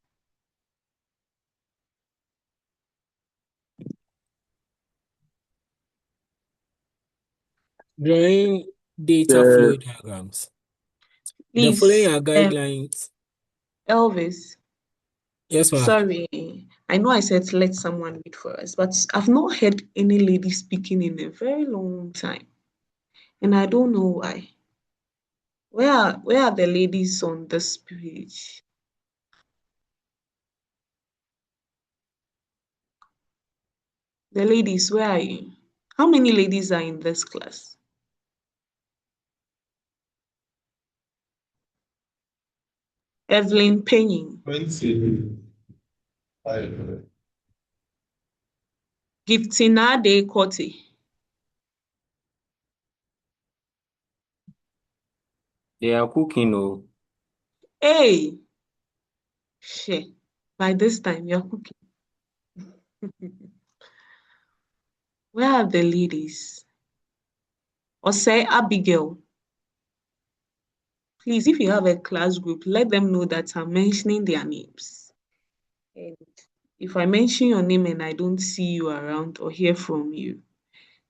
S6: Drawing data flow diagrams. The
S1: Please,
S6: following are guidelines.
S1: Elvis.
S6: Yes, ma'am.
S1: Sorry, I know I said let someone read for us, but I've not heard any lady speaking in a very long time. And I don't know why. Where are the ladies on this page? The ladies, where are you? How many ladies are in this class? Evelyn Penny,
S12: 20.
S1: Giftinade Kote,
S8: They are cooking. Oh,
S1: hey, share. By this time, you're cooking. Where are the ladies? Or say Abigail. Please, if you have a class group, let them know that I'm mentioning their names. And if I mention your name and I don't see you around or hear from you,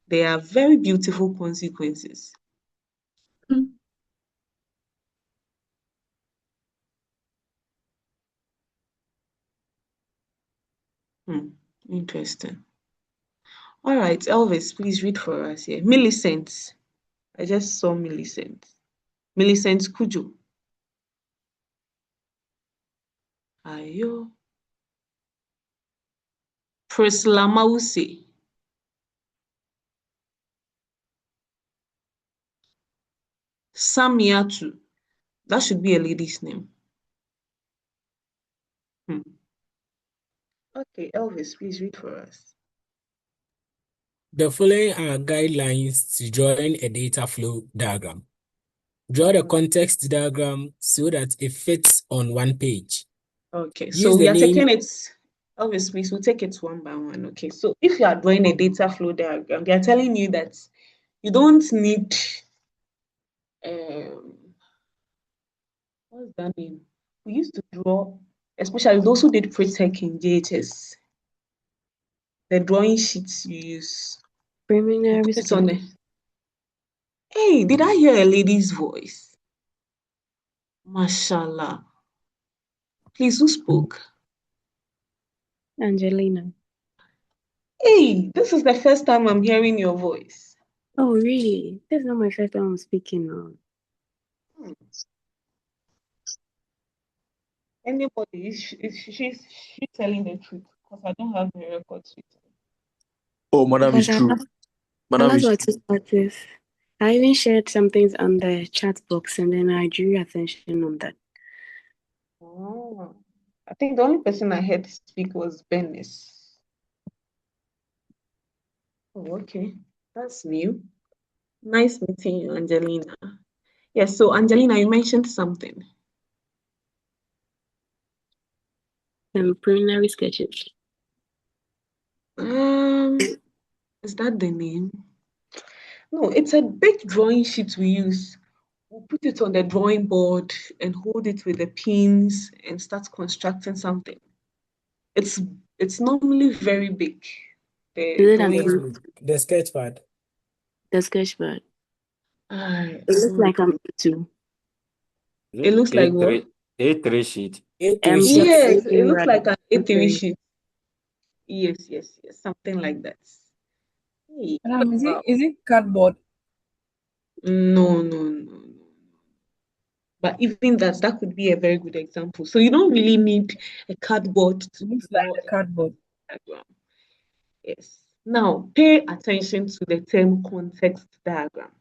S1: there are very beautiful consequences. Interesting. All right, Elvis, please read for us here. Millicent. I just saw Millicent. Millicent Kujo. Ayo. Priscilla Mause. Samiatu. That should be a lady's name. Okay, Elvis, please read for us.
S6: The following are guidelines to drawing a data flow diagram. Draw the context diagram so that it fits on one page.
S1: Okay,
S6: Use
S1: so we
S6: the
S1: are
S6: name.
S1: taking it, Elvis, please, we'll take it one by one. Okay, so if you are drawing a data flow diagram, they are telling you that you don't need, what's that name? We used to draw, especially those who did pre-tech in JHS, the drawing sheets you use.
S13: Preliminary
S1: Put it on
S13: sketch.
S1: there. Hey, did I hear a lady's voice? Mashallah. Please, who spoke?
S13: Angelina.
S1: Hey, this is the first time I'm hearing your voice.
S13: Oh, really? This is not my first time I'm speaking now.
S1: Anybody, she's telling the truth because I don't have the records with me.
S10: Oh, madam,
S13: Because
S10: is true.
S13: I
S10: Madam
S13: love
S10: is
S13: what
S10: true.
S13: to start with. I even shared some things on the chat box and then I drew your attention on that.
S1: Oh, I think the only person I heard speak was Benis. Oh, okay. That's new. Nice meeting you, Angelina. Yes, so Angelina, you mentioned something.
S13: Preliminary sketches.
S1: Is that the name? No, it's a big drawing sheet we use. We'll put it on the drawing board and hold it with the pins and start constructing something. It's normally very big.
S13: Is it
S6: The sketch pad?
S13: The sketch pad.
S1: It
S13: looks like I'm two.
S1: It looks like what?
S8: A3 sheet.
S1: Yes, it looks like an A3 sheet. Yes, something like that. Hey, wow.
S14: Is it cardboard?
S1: No. But even that could be a very good example. So you don't really need a cardboard to
S14: Looks
S1: draw
S14: like the cardboard.
S1: diagram. Yes. Now pay attention to the term context diagram.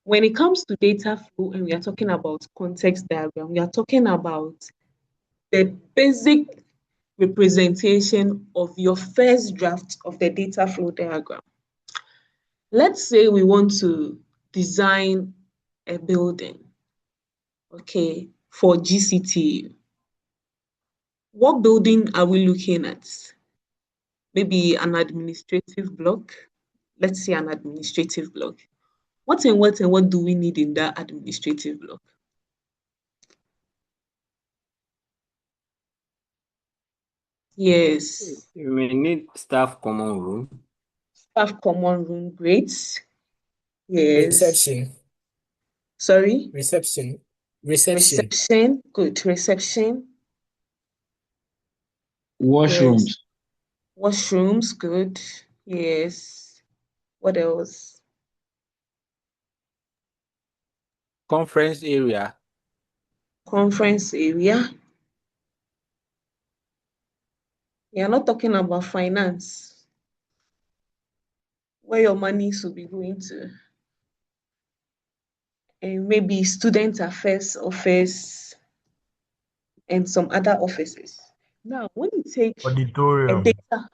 S1: When it comes to data flow and we are talking about context diagram, we are talking about the basic representation of your first draft of the data flow diagram. Let's say we want to design a building, okay, for GCT. What building are we looking at? Maybe an administrative block. Let's say an administrative block. What and what do we need in that administrative block? Yes.
S8: You may need staff common room.
S1: Staff common room, great. Yes.
S6: Reception.
S1: Sorry?
S6: Reception.
S1: Reception, good. Reception.
S12: Washrooms.
S1: Yes. Washrooms, good. Yes. What else?
S8: Conference area.
S1: Conference area. You're not talking about finance, where your money should be going to. And maybe student affairs office and some other offices. Now, when you take a
S3: Auditorium.
S1: data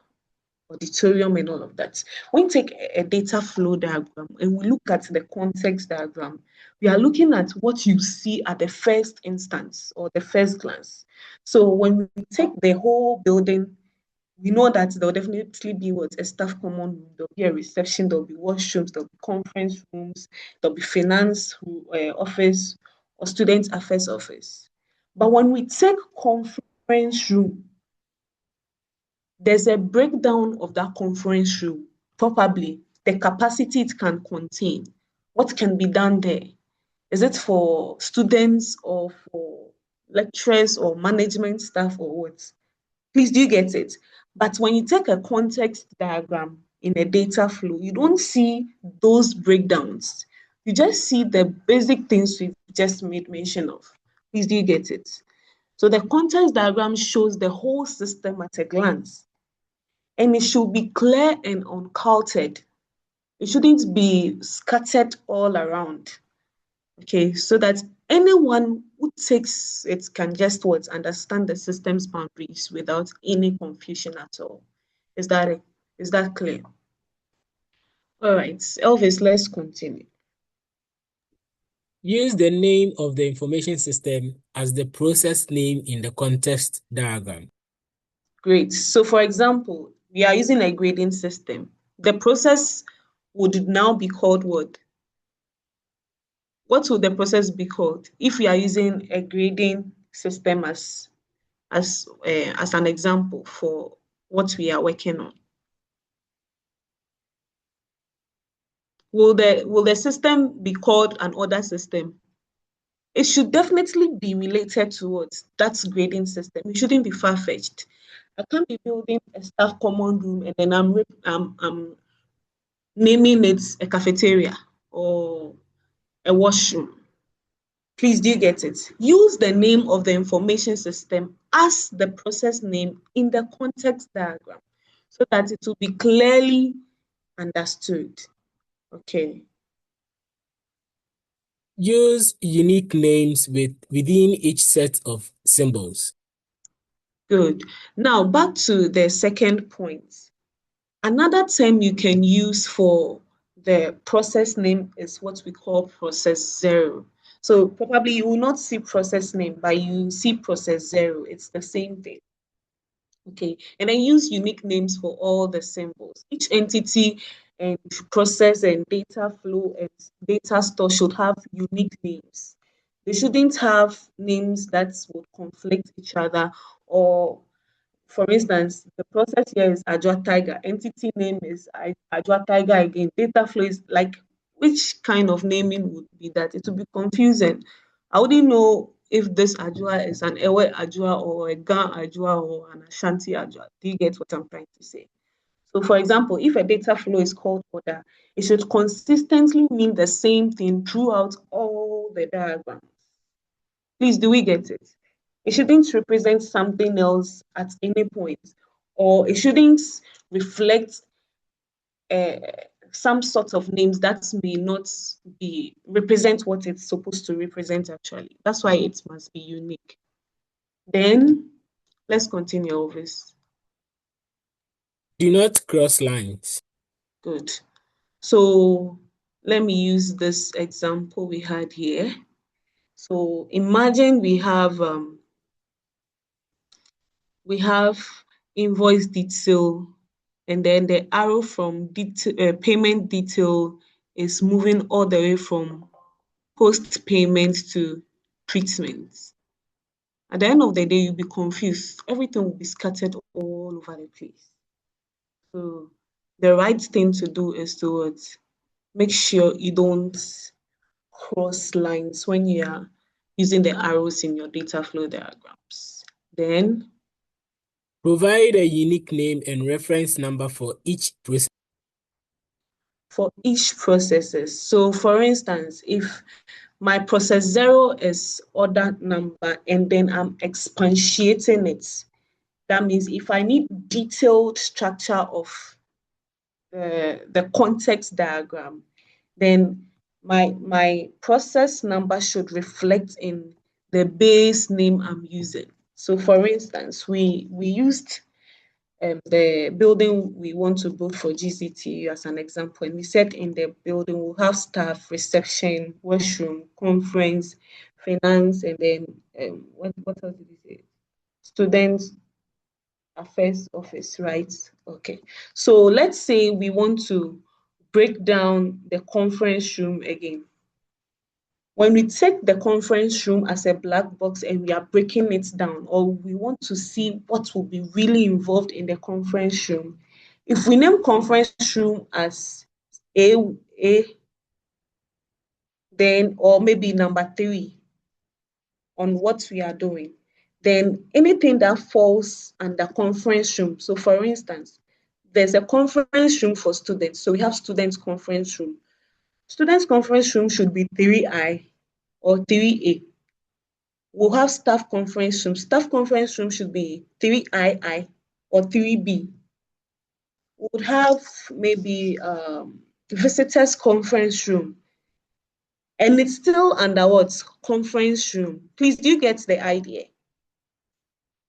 S1: auditorium and all of that, when you take a data flow diagram and we look at the context diagram, we are looking at what you see at the first instance or the first glance. So when we take the whole building, we know that there'll definitely be a staff common room, there'll be a reception, there'll be washrooms, there'll be conference rooms, there'll be finance office or student affairs office. But when we take conference room, there's a breakdown of that conference room, probably the capacity it can contain, what can be done there. Is it for students or for lecturers or management staff or what? Please, do you get it? But when you take a context diagram in a data flow, you don't see those breakdowns. You just see the basic things we've just made mention of. Please, do you get it? So the context diagram shows the whole system at a glance, and it should be clear and unclouded. It shouldn't be scattered all around. Okay, so that anyone who takes it can just understand the system's boundaries without any confusion at all. Is that clear? All right, Elvis, let's continue.
S6: Use the name of the information system as the process name in the context diagram.
S1: Great. So for example, we are using a grading system. The process would now be called what? What would the process be called if we are using a grading system as an example for what we are working on? Will the system be called an order system? It should definitely be related to what? That's grading system. It shouldn't be far-fetched. I can't be building a staff common room and then I'm naming it a cafeteria or a washroom. Please, do you get it? Use the name of the information system as the process name in the context diagram so that it will be clearly understood. Okay.
S6: Use unique names within each set of symbols.
S1: Good. Now, back to the second point. Another term you can use for the process name is what we call process zero. So probably you will not see process name, but you see process zero. It's the same thing. Okay, and I use unique names for all the symbols. Each entity and process and data flow and data store should have unique names. They shouldn't have names that would conflict each other, or for instance, the process here is Ajwa Tiger, entity name is Ajwa Tiger again, data flow is like, which kind of naming would be that? It would be confusing. I wouldn't know if this Ajwa is an Ewe Ajwa or a Ga Ajwa or an Ashanti Ajwa. Do you get what I'm trying to say? So for example, if a data flow is called order, it should consistently mean the same thing throughout all the diagrams. Please, do we get it? It shouldn't represent something else at any point, or it shouldn't reflect some sort of names that may not be represent what it's supposed to represent actually. That's why it must be unique. Then let's continue, Elvis.
S6: Do not cross lines.
S1: Good. So let me use this example we had here. So imagine we have invoice detail, and then the arrow from payment detail is moving all the way from post payment to treatment. At the end of the day, you'll be confused. Everything will be scattered all over the place. So the right thing to do is to make sure you don't cross lines when you are using the arrows in your data flow diagrams. Then
S6: Provide a unique name and reference number for each process.
S1: For each processes. So for instance, if my process 0 is order number and then I'm expatiating it, that means if I need detailed structure of the context diagram, then my process number should reflect in the base name I'm using. So for instance, we used the building we want to build for GCT as an example, and we said in the building we'll have staff, reception, washroom, conference, finance, and then what else did we say? Students affairs office, right? Okay. So let's say we want to break down the conference room again. When we take the conference room as a black box and we are breaking it down, or we want to see what will be really involved in the conference room, if we name conference room as A, then, or maybe number 3 on what we are doing, then anything that falls under conference room. So for instance, there's a conference room for students. So we have students conference room. Students conference room should be 3I or 3A. We'll have staff conference room. Staff conference room should be 3II or 3B. We would have maybe visitors conference room. And it's still under what? Conference room. Please, do you get the idea?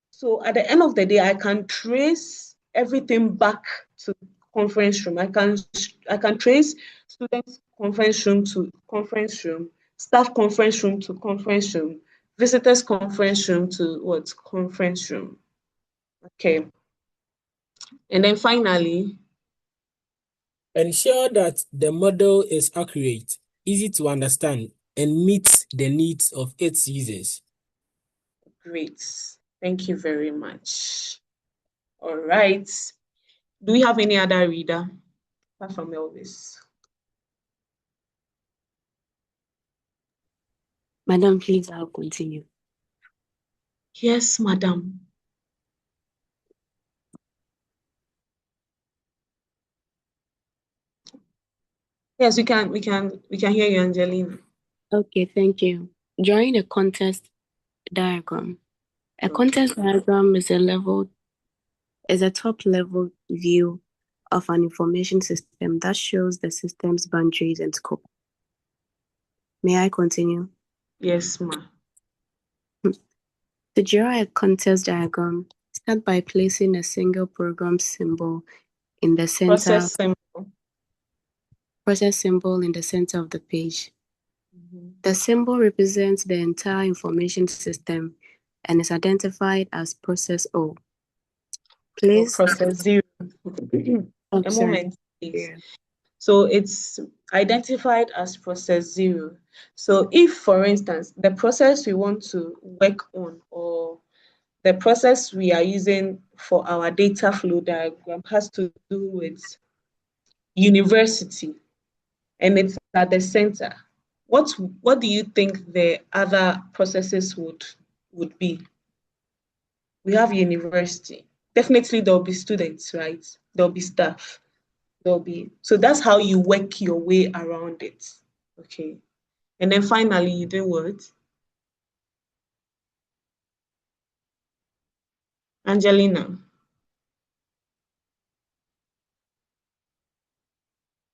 S1: So at the end of the day, I can trace everything back to conference room. I can trace students conference room to conference room, staff conference room to conference room, visitors conference room to what? Conference room. Okay. And then finally,
S6: ensure that the model is accurate, easy to understand, and meets the needs of its users.
S1: great. Thank you very much. All right. Do we have any other reader apart from Elvis?
S13: Madam, please, I'll continue.
S1: Yes, madam. Yes, we can hear you, Angelina.
S13: Okay, thank you. Drawing a context diagram. A context diagram is a top-level view of an information system that shows the system's boundaries and scope. May I continue?
S1: Yes, ma.
S13: To draw a context diagram, start by placing a single program symbol in the center. Process symbol in the center of the page. The symbol represents the entire information system and is identified as process O. Place
S1: process 0. A moment, please. Yeah. So it's identified as process 0. So if, for instance, the process we want to work on or the process we are using for our data flow diagram has to do with university and it's at the center, what do you think the other processes would be? We have university. Definitely there'll be students, right? There'll be staff. So that's how you work your way around it. Okay. And then finally, you do what? Angelina.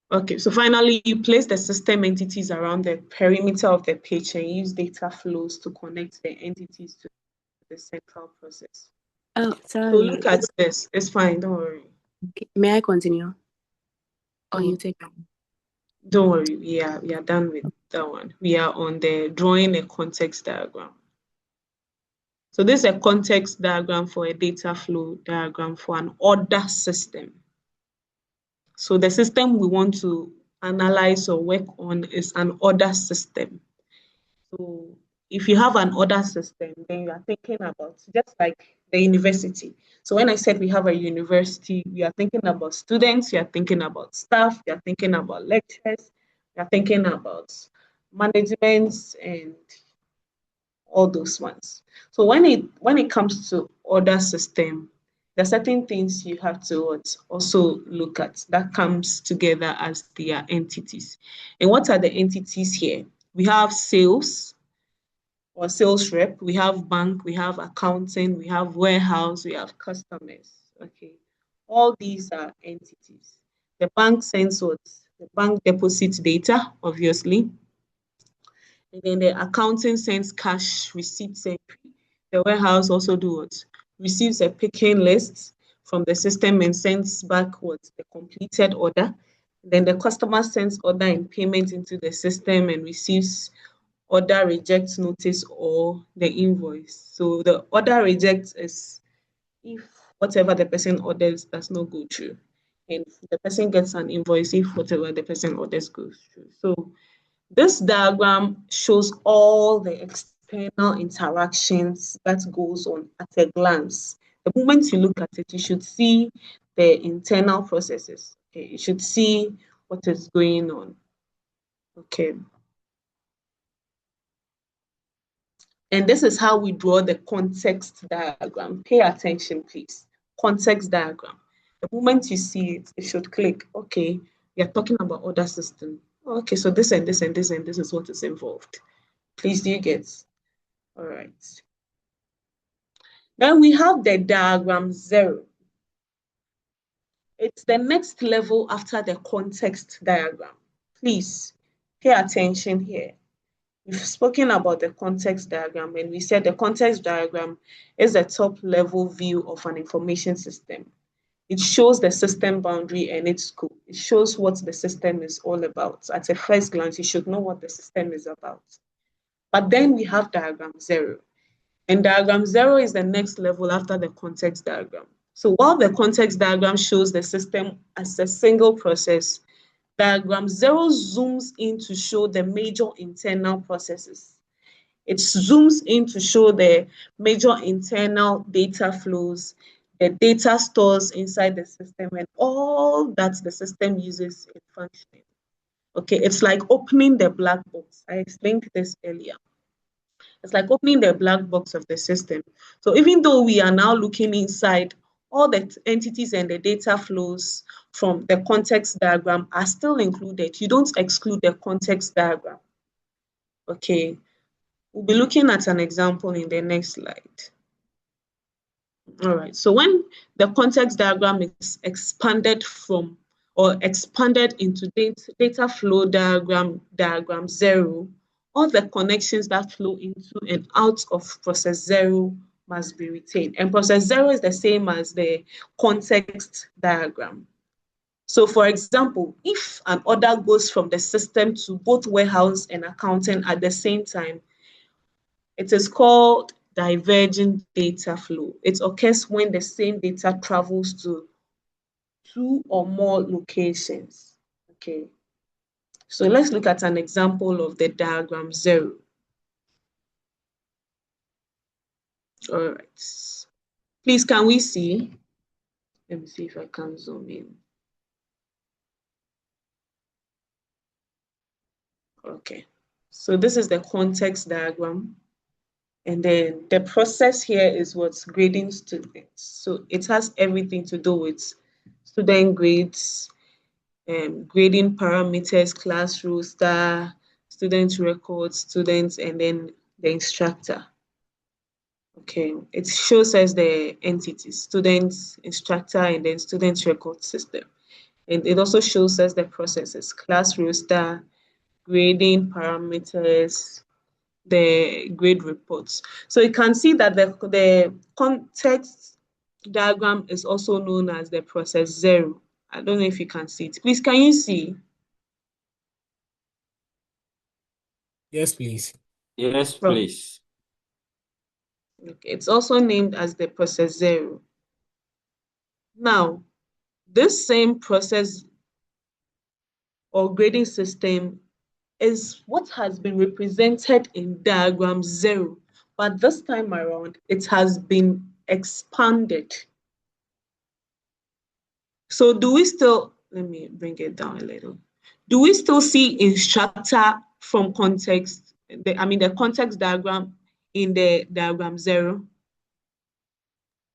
S1: Okay, so finally, you place the system entities around the perimeter of the page and use data flows to connect the entities to the central process.
S13: Oh, sorry.
S1: So look at this. It's fine. Don't worry.
S13: Okay. May I continue? Or you take it?
S1: Don't worry. We are done with that one. We are on the drawing a context diagram. So this is a context diagram for a data flow diagram for an order system. So the system we want to analyze or work on is an order system. So if you have an order system, then you are thinking about just like the university. So when I said we have a university, we are thinking about students, we are thinking about staff, we are thinking about lecturers, we are thinking about management and all those ones. So when it comes to order system, there are certain things you have to also look at that comes together as their entities. And what are the entities here? We have sales or sales rep, we have bank, we have accounting, we have warehouse, we have customers. Okay, all these are entities. The bank sends what? The bank deposits data, obviously. And then the accounting sends cash receipts entry. The warehouse also do what? Receives a picking list from the system and sends back what? The completed order. Then the customer sends order and payment into the system and receives order reject notice or the invoice. So the order reject is if whatever the person orders does not go through. And the person gets an invoice if whatever the person orders goes through. So this diagram shows all the external interactions that goes on at a glance. The moment you look at it, you should see the internal processes. Okay, you should see what is going on. Okay. And this is how we draw the context diagram. Pay attention, please. Context diagram. The moment you see it, it should click. Okay, we are talking about order system. Okay, so this and this and this and this is what is involved. Please, do you get? All right. Then we have the diagram 0. It's the next level after the context diagram. Please pay attention here. We've spoken about the context diagram, and we said the context diagram is a top level view of an information system. It shows the system boundary and its scope. It shows what the system is all about. At a first glance, you should know what the system is about. But then we have diagram 0. And diagram 0 is the next level after the context diagram. So while the context diagram shows the system as a single process, diagram 0 zooms in to show the major internal processes. It zooms in to show the major internal data flows, the data stores inside the system, and all that the system uses in functioning. Okay, it's like opening the black box. I explained this earlier. It's like opening the black box of the system. So even though we are now looking inside, all the entities and the data flows from the context diagram are still included. You don't exclude the context diagram. Okay, we'll be looking at an example in the next slide. All right, so when the context diagram is expanded from or expanded into data flow diagram 0, all the connections that flow into and out of process 0 must be retained. And process 0 is the same as the context diagram. So for example, if an order goes from the system to both warehouse and accounting at the same time, it is called divergent data flow. It occurs when the same data travels to 2 or more locations. Okay. So let's look at an example of the diagram 0. All right. Please, can we see? Let me see if I can zoom in. Okay. So this is the context diagram. And then the process here is what's grading students. So it has everything to do with student grades, grading parameters, class roster, student records, students, and then the instructor. Okay, it shows us the entities, students, instructor, and then student record system. And it also shows us the processes, class roster, grading parameters, the grade reports. So you can see that the context diagram is also known as the process 0. I don't know if you can see it. Please, can you see?
S6: Yes, please.
S10: Yes, please.
S1: Okay, it's also named as the process 0. Now, this same process or grading system is what has been represented in diagram 0, but this time around, it has been expanded. So do we still, let me bring it down a little. Do we still see instructor from context, the context diagram in the diagram 0?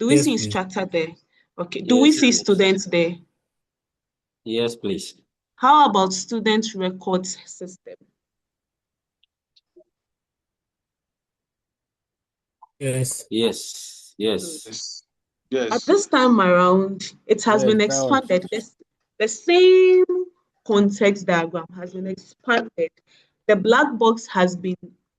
S1: Do we
S6: Yes,
S1: see
S6: please.
S1: instructor there? Okay. Do we
S10: Yes,
S1: see
S10: please.
S1: students there?
S10: Yes, please.
S1: How about student records system?
S6: Yes.
S10: Yes. Yes.
S5: Yes.
S1: At
S5: Yes.
S1: this time around, it has
S3: Yes,
S1: been
S3: that works.
S1: expanded. The same context diagram has been expanded. The black box has been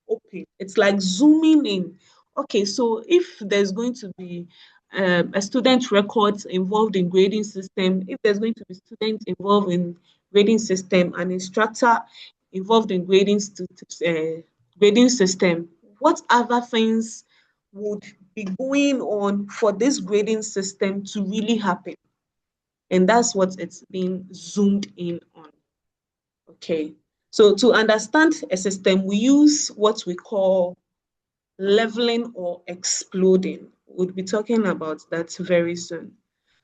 S1: open. It's like zooming in. Okay, so if there's going to be a student records involved in grading system, if there's going to be students involved in grading system, an instructor involved in grading system, what other things would be going on for this grading system to really happen? And that's what it's being zoomed in on. Okay. So to understand a system, we use what we call leveling or exploding. We'll be talking about that very soon.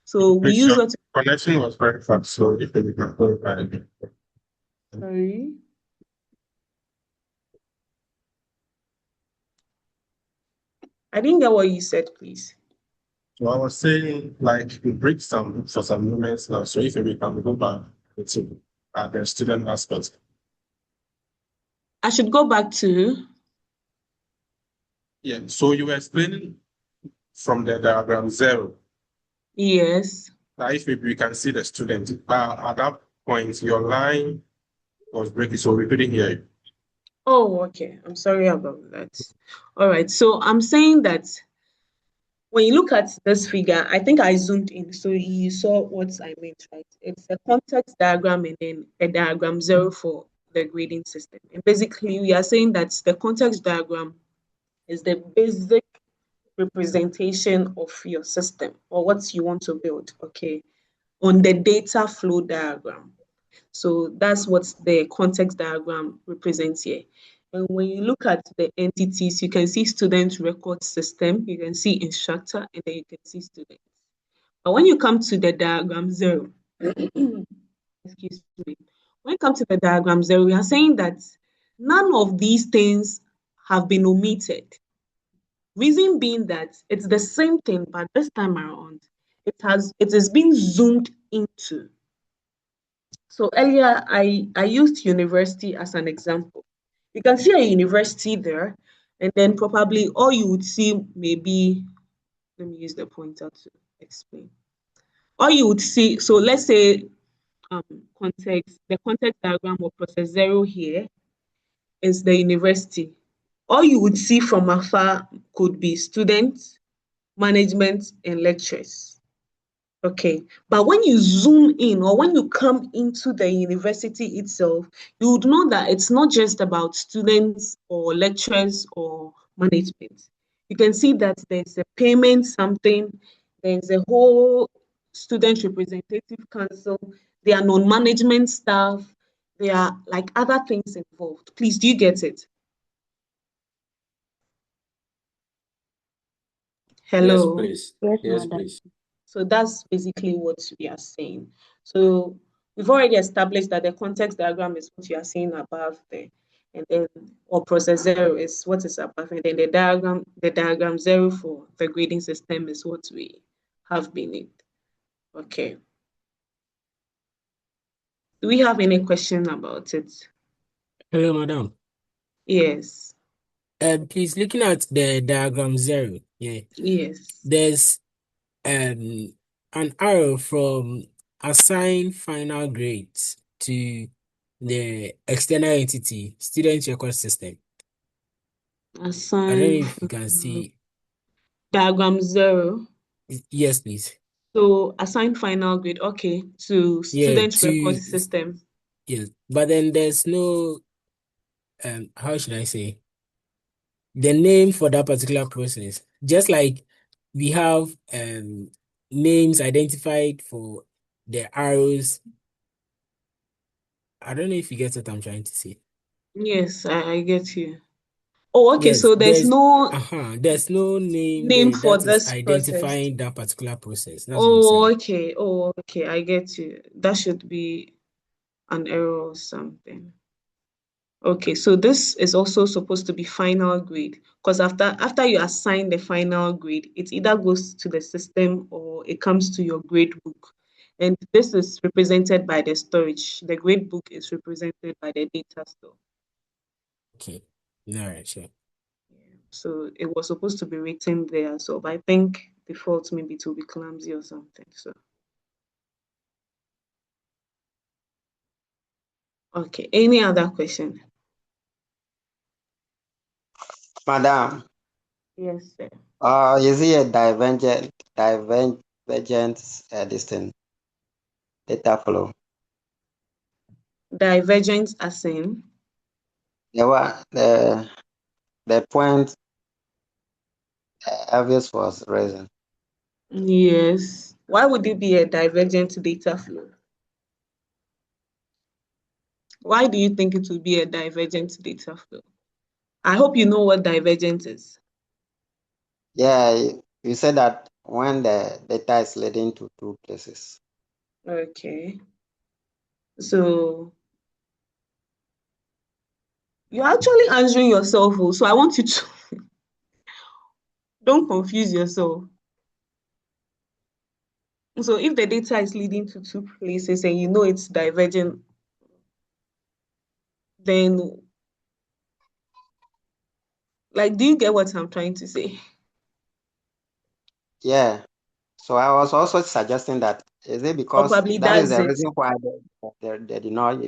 S1: So we use
S12: Your
S1: what.
S12: connection was very fast, so if you can clarify again.
S1: Sorry. I didn't get what you said, please.
S12: So I was saying, like, we break some for some moments now. So if we can go back to the student aspect.
S1: I should go back to.
S12: Yeah. So you were explaining from the diagram 0.
S1: Yes.
S12: Now, if we can see the student, at that point, your line was breaking, so we couldn't hear you.
S1: Oh, okay. I'm sorry about that. All right. So I'm saying that when you look at this figure, I think I zoomed in, so you saw what I meant, right? It's a context diagram and then a diagram 0 for the grading system. And basically, we are saying that the context diagram is the basic representation of your system or what you want to build, okay, on the data flow diagram. So that's what the context diagram represents here. And when you look at the entities, you can see student record system, you can see instructor, and then you can see student. But when you come to the diagram 0, excuse me, when you come to the diagram 0, we are saying that none of these things have been omitted. Reason being that it's the same thing, but this time around, it is being zoomed into. So earlier, I used university as an example. You can see a university there, and then probably all you would see maybe, let me use the pointer to explain. All you would see, so let's say the context diagram of process 0 here is the university. All you would see from afar could be students, management, and lecturers. Okay, but when you zoom in or when you come into the university itself, you would know that it's not just about students or lecturers or management. You can see that there's a payment something, there's a whole student representative council, there are non-management staff, there are like other things involved. Please, do you get it?
S10: Yes,
S1: Hello?
S10: please.
S13: Yes,
S10: Yes,
S13: madam.
S10: please.
S1: So that's basically what we are saying. So we've already established that the context diagram is what you are seeing above there. And then, or process 0 is what is above. And then the diagram 0 for the grading system is what we have beneath. Okay. Do we have any question about it?
S6: Hello, madam.
S1: Yes.
S6: Please, looking at the diagram 0, yeah,
S1: Yes.
S6: there's an arrow from assign final grades to the external entity, student record system. I don't know
S1: Assign
S6: if you can see.
S1: diagram 0.
S6: Yes, please.
S1: So assign final grade, okay, to
S6: Yeah,
S1: student record system.
S6: yes, but then there's no how should I say, the name for that particular process. Just like we have names identified for the arrows. I don't know if you get what I'm trying to say.
S1: Yes, I get you. Oh, okay,
S6: Yes,
S1: so there's no
S6: there's no name
S1: name
S6: there
S1: for
S6: that is
S1: this process.
S6: identifying that particular process. That's what I'm saying.
S1: Oh, okay, I get you. That should be an error or something. Okay, so this is also supposed to be final grade because after you assign the final grade, it either goes to the system or it comes to your grade book. And this is represented by the storage. The grade book is represented by the data store.
S6: Okay. All right, sure.
S1: So it was supposed to be written there. So, but I think default maybe it will be clumsy or something. So, okay. Any other question?
S9: Madam,
S1: Yes, sir.
S9: is it a divergent this thing, data flow?
S1: Divergence as in?
S9: The point obvious was raising.
S1: Yes. Why would it be a divergent data flow? Why do you think it would be a divergent data flow? I hope you know what divergent is.
S9: Yeah, you said that when the data is leading to two places.
S1: Okay. So you're actually answering yourself. So I want you to don't confuse yourself. So if the data is leading to two places and you know it's divergent, then like, do you get what I'm trying to say?
S9: Yeah. So I was also suggesting that is it because
S1: Probably
S9: that is
S1: that's
S9: the
S1: it.
S9: reason why they did not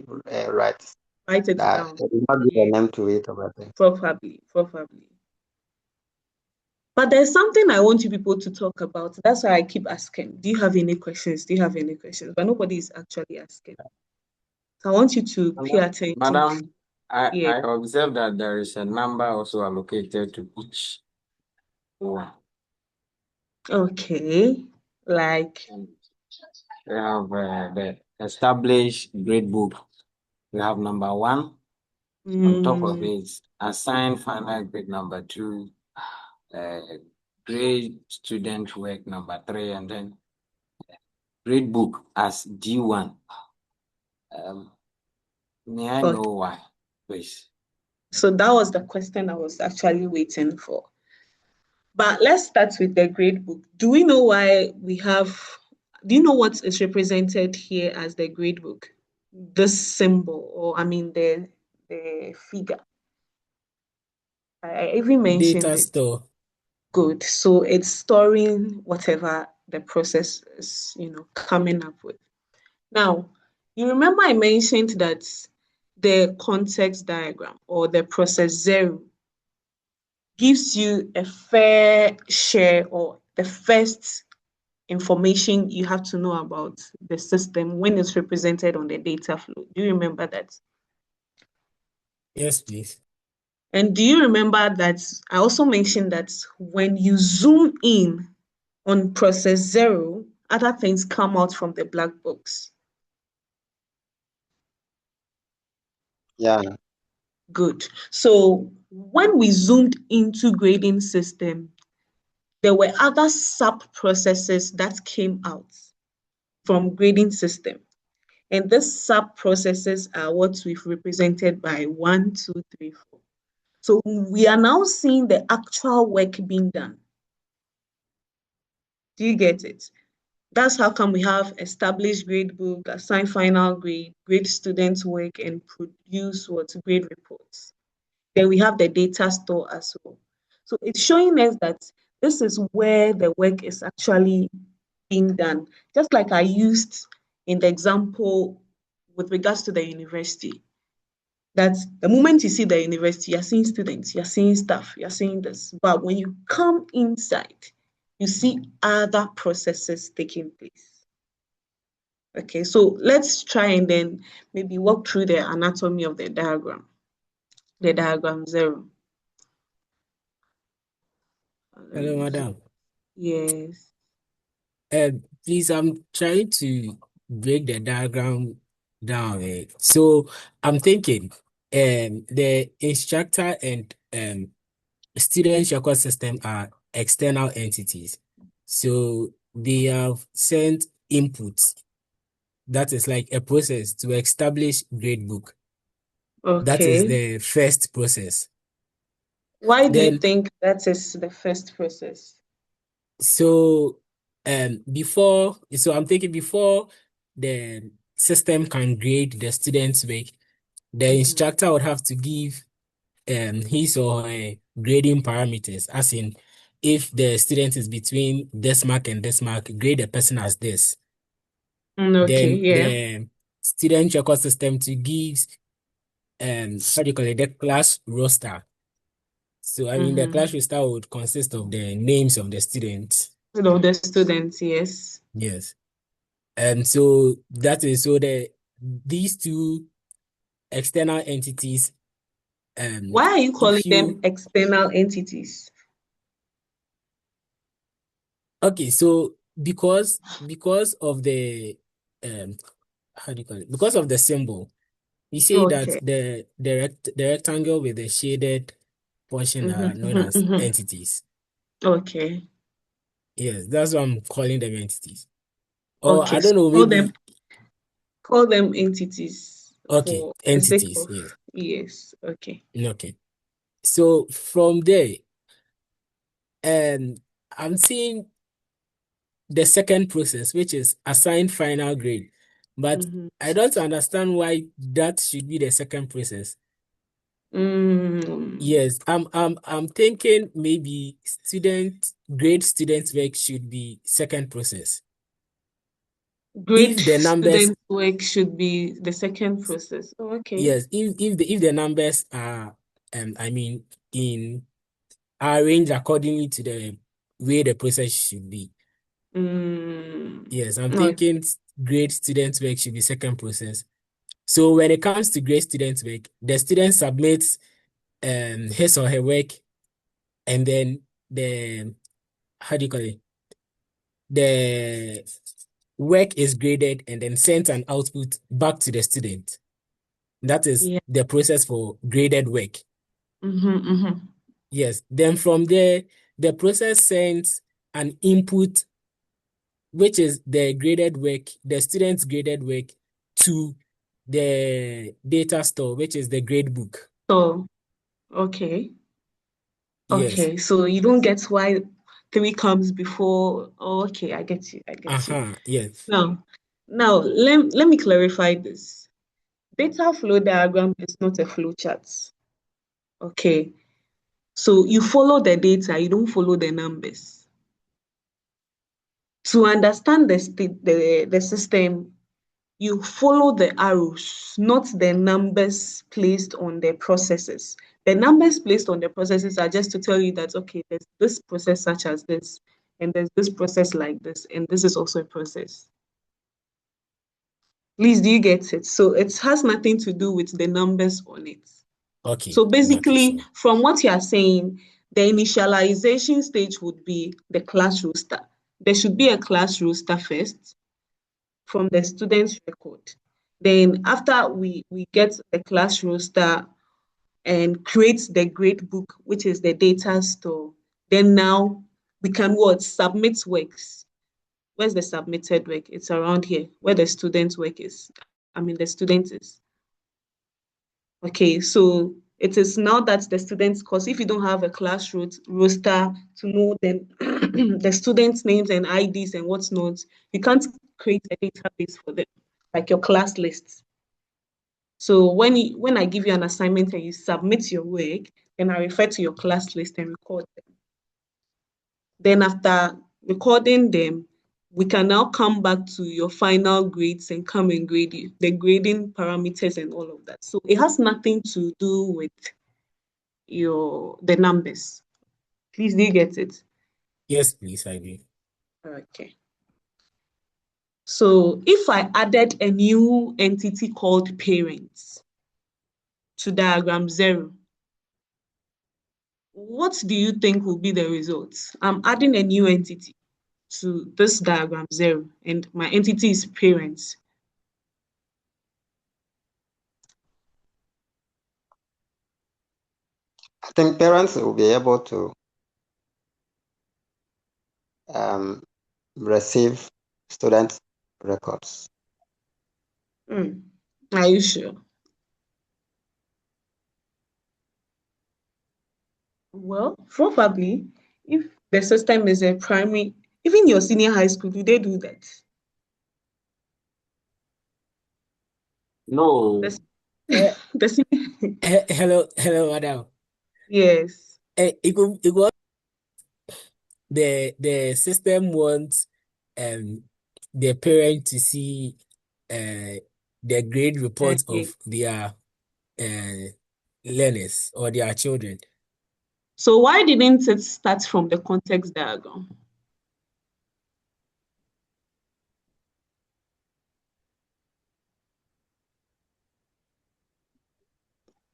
S9: write
S1: Write it
S9: that
S1: down.
S9: they did not give a name to it or anything.
S1: Probably. But there's something I want you people to talk about. That's why I keep asking. Do you have any questions? But nobody is actually asking. So I want you to pay attention.
S10: Madam,
S1: Yeah.
S10: I observe that there is a number also allocated to each one.
S1: Okay. Like,
S10: We have the established grade book. We have number 1. On top of it, assigned final grade number 2, grade student work number 3, and then grade book as D1. May I know why, please?
S1: so that was the question I was actually waiting for. But let's start with the grade book. Do you know what is represented here as the grade book? This symbol, or I mean the figure. I even mentioned
S6: Data
S1: it.
S6: store.
S1: Good. So it's storing whatever the process is, coming up with. Now, you remember I mentioned that the context diagram or the process 0 gives you a fair share or the first information you have to know about the system when it's represented on the data flow. Do you remember that?
S6: Yes, please.
S1: And do you remember that I also mentioned that when you zoom in on process 0, other things come out from the black box?
S9: Yeah.
S1: Good. So when we zoomed into grading system, there were other sub processes that came out from grading system. And these sub processes are what we've represented by 1, 2, 3, 4. So we are now seeing the actual work being done. Do you get it? That's how come we have established grade book, assign final grade, grade students work, and produce grade reports. Then we have the data store as well. So it's showing us that this is where the work is actually being done. Just like I used in the example with regards to the university, that the moment you see the university, you're seeing students, you're seeing staff, you're seeing this. But when you come inside, you see other processes taking place. Okay, so let's try and then maybe walk through the anatomy of the diagram 0.
S6: Hello, madam.
S1: Yes.
S6: Please, I'm trying to break the diagram down. So I'm thinking the instructor and student record system are external entities. So they have sent inputs. That is like a process to establish gradebook. That is
S1: Okay.
S6: the first process.
S1: Why do you think that is the first process?
S6: So so I'm thinking before the system can grade the student's work, the instructor would have to give his or her grading parameters, as in if the student is between this mark and this mark, grade the person as this.
S1: Okay,
S6: Then
S1: yeah.
S6: the student record system to give how do you call it, the class roster. So I mean the class roster would consist of the names of the students.
S1: Of the students, yes.
S6: Yes. So that is so these two external entities,
S1: Why are you calling
S6: if
S1: them
S6: you
S1: external entities?
S6: okay, so because of the how do you call it? Because of the symbol, we say that
S1: Okay.
S6: the rectangle with the shaded portion are known as entities.
S1: Okay.
S6: Yes, that's why I'm calling them entities. Or
S1: Okay.
S6: I
S1: So
S6: don't know, maybe
S1: call them entities
S6: okay,
S1: for the sake
S6: entities.
S1: of
S6: Yes.
S1: yes. Okay.
S6: Okay. So from there, I'm seeing the second process, which is assign final grade. But I don't understand why that should be the second process. Yes, I'm thinking maybe grade student work should be second process.
S1: Grade
S6: If the numbers,
S1: student work should be the second process. Oh, okay.
S6: yes, if the numbers are I mean arranged accordingly to the way the process should be. Yes, I'm thinking grade student work should be second process. So when it comes to grade student work, the student submits his or her work, and then the how do you call it? The work is graded and then sent an output back to the student. That is
S1: Yeah.
S6: the process for graded work.
S1: Mm-hmm.
S6: Yes. Then from there, the process sends an input, which is the graded work, the student's graded work, to the data store, which is the grade book.
S1: So, okay.
S6: Yes.
S1: Okay. So you don't get why 3 comes before. Oh, okay, I get you. I get you.
S6: Yes.
S1: Now let me clarify this. Data flow diagram is not a flow chart. Okay. So you follow the data, you don't follow the numbers. To understand the system, you follow the arrows, not the numbers placed on the processes. The numbers placed on the processes are just to tell you that, okay, there's this process such as this, and there's this process like this, and this is also a process. Please, do you get it? So it has nothing to do with the numbers on it.
S6: Okay.
S1: So basically, from what you are saying, the initialization stage would be the class roster. There should be a class roster first from the student's record. Then after we get the class roster and create the grade book, which is the data store, then now we can submit works. Where's the submitted work? It's around here, where the student's work is. The student is. Okay, so it is now that the students, because if you don't have a class roster to know then the students' names and IDs and what's not, you can't create a database for them, like your class lists. So when I give you an assignment and you submit your work, then I refer to your class list and record them. Then after recording them, we can now come back to your final grades and come and grade you, the grading parameters and all of that. So it has nothing to do with the numbers. Please, do you get it?
S6: Yes, please, I do.
S1: Okay. So if I added a new entity called parents to diagram 0, what do you think will be the results? I'm adding a new entity to this diagram 0, and my entity is parents.
S9: I think parents will be able to receive student records.
S1: Are you sure? Well, probably if the system is a primary Even your senior high school, do they do that?
S10: No.
S6: Hello, madam.
S1: Yes.
S6: It was the system wants the parent to see the grade report
S1: Okay.
S6: of their learners or their children.
S1: So why didn't it start from the context diagram?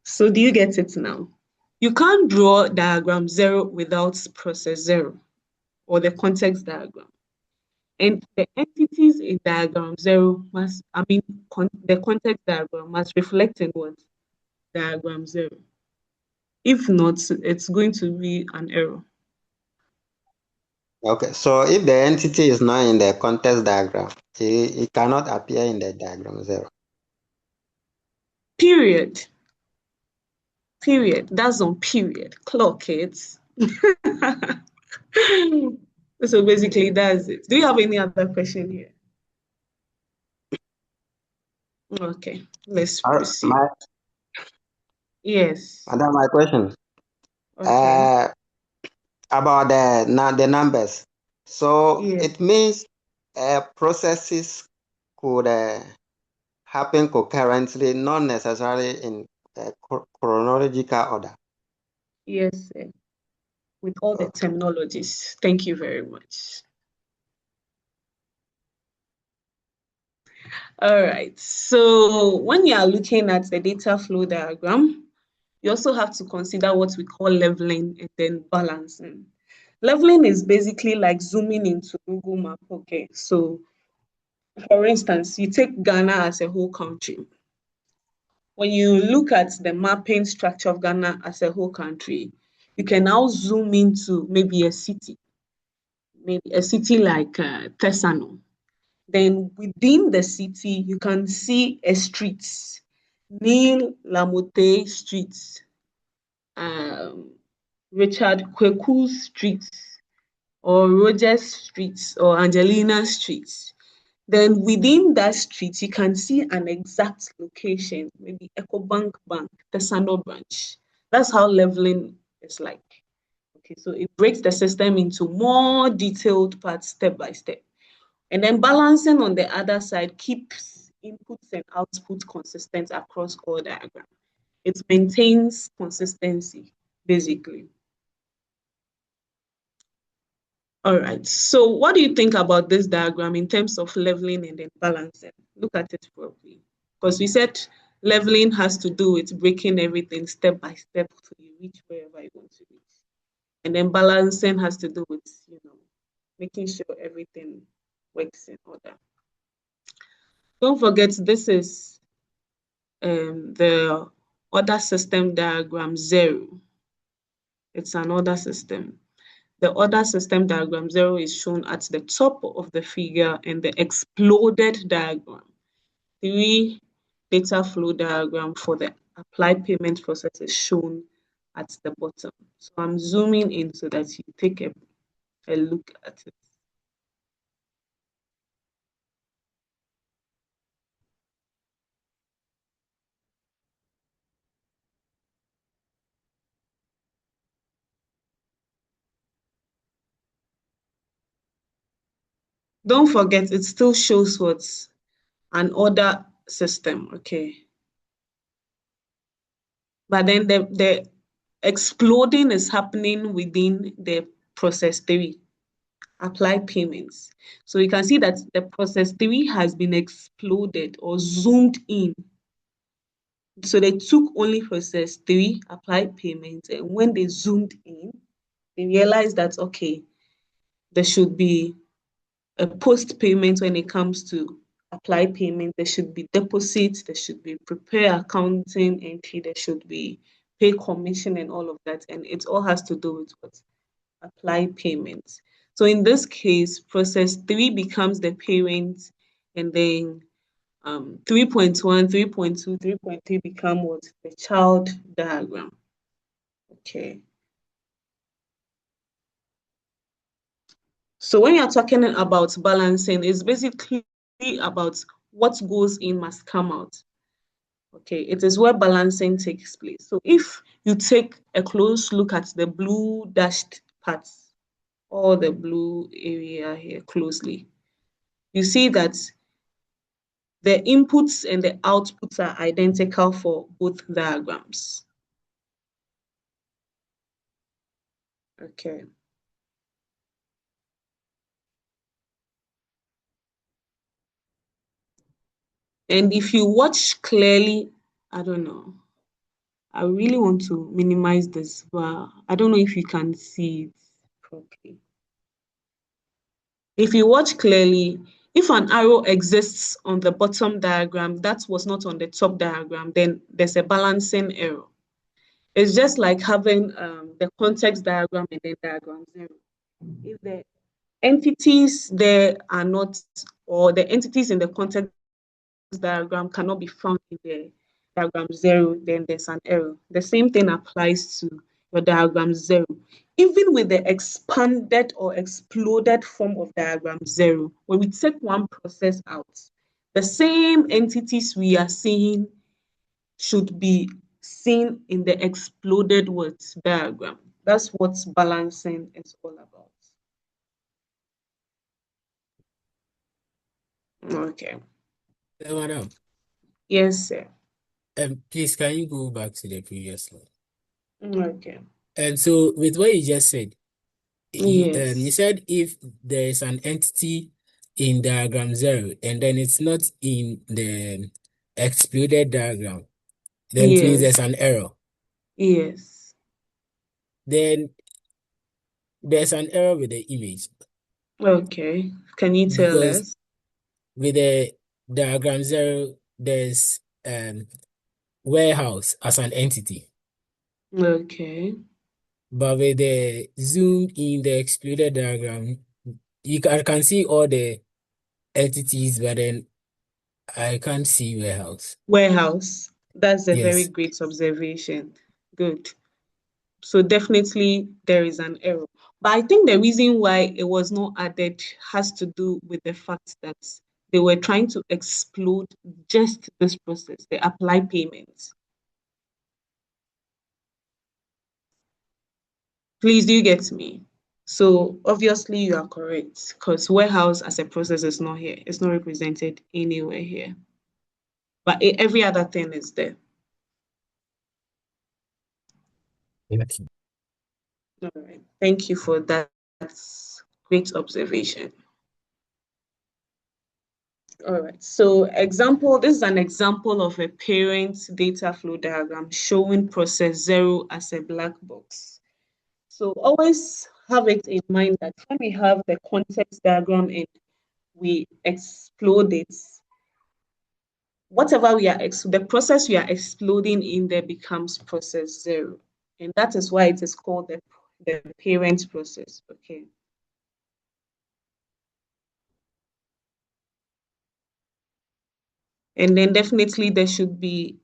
S1: So do you get it now? You can't draw diagram 0 without process 0 or the context diagram. And the entities in diagram 0 must, the context diagram must reflect in what? Diagram 0. If not, it's going to be an error.
S9: Okay, so if the entity is not in the context diagram, it cannot appear in the diagram 0.
S1: Period. Period. That's on period. Clock it. So basically, that's it. Do you have any other question here? Okay, let's proceed. Yes.
S9: Madam, my question.
S1: Okay.
S9: About the numbers. So
S1: Yeah.
S9: it means processes could happen concurrently, not necessarily in chronological order.
S1: Yes, sir. With all the terminologies. Thank you very much. All right. So when you are looking at the data flow diagram, you also have to consider what we call leveling and then balancing. Leveling is basically like zooming into Google Map. Okay. So for instance, you take Ghana as a whole country. When you look at the mapping structure of Ghana as a whole country, you can now zoom into maybe a city like Tesano. Then within the city, you can see a street, Neil Lamote Street, Richard Kweku Street, or Rogers Street, or Angelina Street. Then within that street, you can see an exact location, maybe EcoBank Bank, Tesano branch. That's how leveling is like. Okay, so it breaks the system into more detailed parts step by step. And then balancing on the other side keeps inputs and outputs consistent across all diagrams. It maintains consistency, basically. All right, so what do you think about this diagram in terms of leveling and then balancing? Look at it properly. Because we said leveling has to do with breaking everything step by step till you reach wherever you want to reach. And then balancing has to do with, making sure everything works in order. Don't forget, this is the order system diagram 0. It's an order system. The order system diagram 0 is shown at the top of the figure, and the exploded diagram 3 data flow diagram for the applied payment process is shown at the bottom. So I'm zooming in so that you take a look at it. Don't forget, it still shows what's an order system, okay? But then the exploding is happening within the process 3, apply payments. So you can see that the process 3 has been exploded or zoomed in. So they took only process 3, apply payments, and when they zoomed in, they realized that, okay, there should be a post payment when it comes to apply payment. There should be deposits, there should be prepare accounting entry, there should be pay commission and all of that. And it all has to do with what? Apply payments. So in this case, process 3 becomes the parent, and then 3.1, 3.2, 3.3 become what? The child diagram. Okay. So when you're talking about balancing, it's basically about what goes in must come out. Okay, it is where balancing takes place. So if you take a close look at the blue dashed parts, or the blue area here closely, you see that the inputs and the outputs are identical for both diagrams. Okay. And if you watch clearly, I don't know, I really want to minimize this, but I don't know if you can see it properly. If you watch clearly, if an arrow exists on the bottom diagram that was not on the top diagram, then there's a balancing error. It's just like having the context diagram and then diagram 0. If the entities there are not, or the entities in the context diagram cannot be found in the diagram 0, then there's an error. The same thing applies to your diagram 0. Even with the expanded or exploded form of diagram 0, when we take one process out, the same entities we are seeing should be seen in the exploded words diagram. That's what balancing is all about. Okay.
S6: Madam.
S1: Yes, sir.
S6: Please, can you go back to the previous slide?
S1: Okay.
S6: And so, with what you just said, you
S1: Yes.
S6: said if there is an entity in diagram 0 and then it's not in the exploded diagram, then it means
S1: Yes.
S6: there's an error.
S1: Yes.
S6: Then there's an error with the image
S1: Okay. Can you tell
S6: because
S1: us?
S6: with the diagram 0, there's warehouse as an entity.
S1: Okay.
S6: But with the zoom in the exploded diagram, I can see all the entities, but then I can't see warehouse.
S1: Warehouse. That's a very
S6: Yes.
S1: great observation. Good. So definitely there is an error. But I think the reason why it was not added has to do with the fact that they were trying to explode just this process, the apply payment. Please, do you get me? So obviously you are correct because warehouse as a process is not here. It's not represented anywhere here. But every other thing is there.
S6: Yes.
S1: All right. Thank you for that. That's great observation. All right. So this is an example of a parent data flow diagram showing process 0 as a black box. So always have it in mind that when we have the context diagram and we explode it, whatever the process we are exploding in there becomes process 0. And that is why it is called the parent process. Okay. And then definitely there should be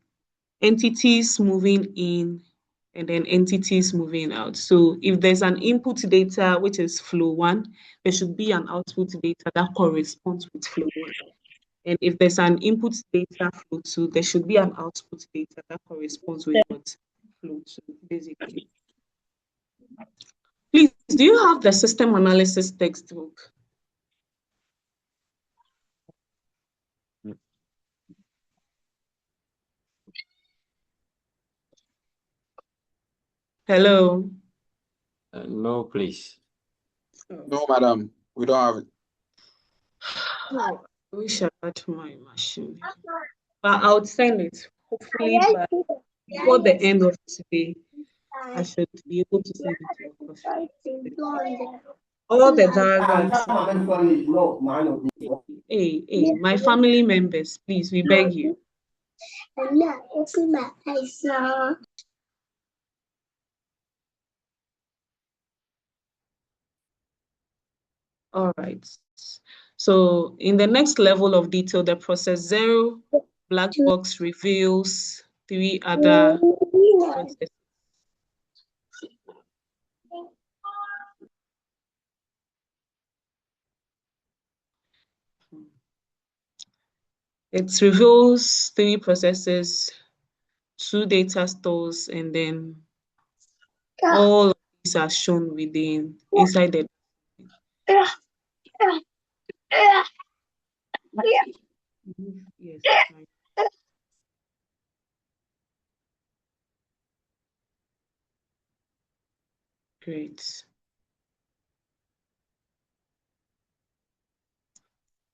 S1: entities moving in and then entities moving out. So if there's an input data, which is flow 1, there should be an output data that corresponds with flow 1. And if there's an input data flow 2, there should be an output data that corresponds with what flow 2, basically. Please, do you have the system analysis textbook? Hello?
S10: No, please.
S5: No, madam, we don't have it.
S1: Oh, I wish I had my machine. But I'll send it. Hopefully before the end of today, I should be able to send it to your question. All the diagrams. Hey, my family members, please, we beg you. All right. So in the next level of detail, the process 0 black box reveals 3 other processes. It reveals 3 processes, 2 data stores, and then all of these are shown inside the yes. Great.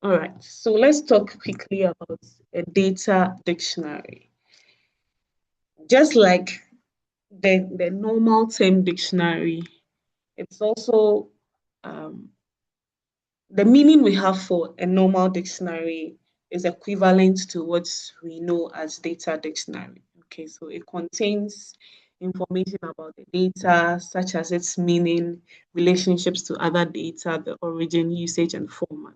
S1: All right, so let's talk quickly about a data dictionary. Just like the normal term dictionary, it's also the meaning we have for a normal dictionary is equivalent to what we know as data dictionary. Okay, so it contains information about the data, such as its meaning, relationships to other data, the origin, usage, and format.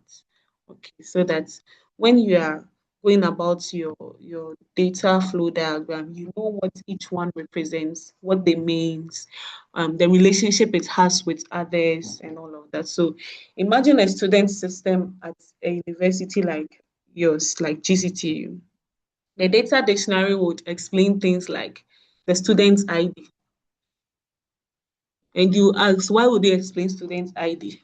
S1: Okay, so that when you are going about your data flow diagram, you know what each one represents, what they means, the relationship it has with others, and all of that. So imagine a student system at a university like yours, like GCTU. The data dictionary would explain things like the student's ID. And you ask, why would they explain student's ID?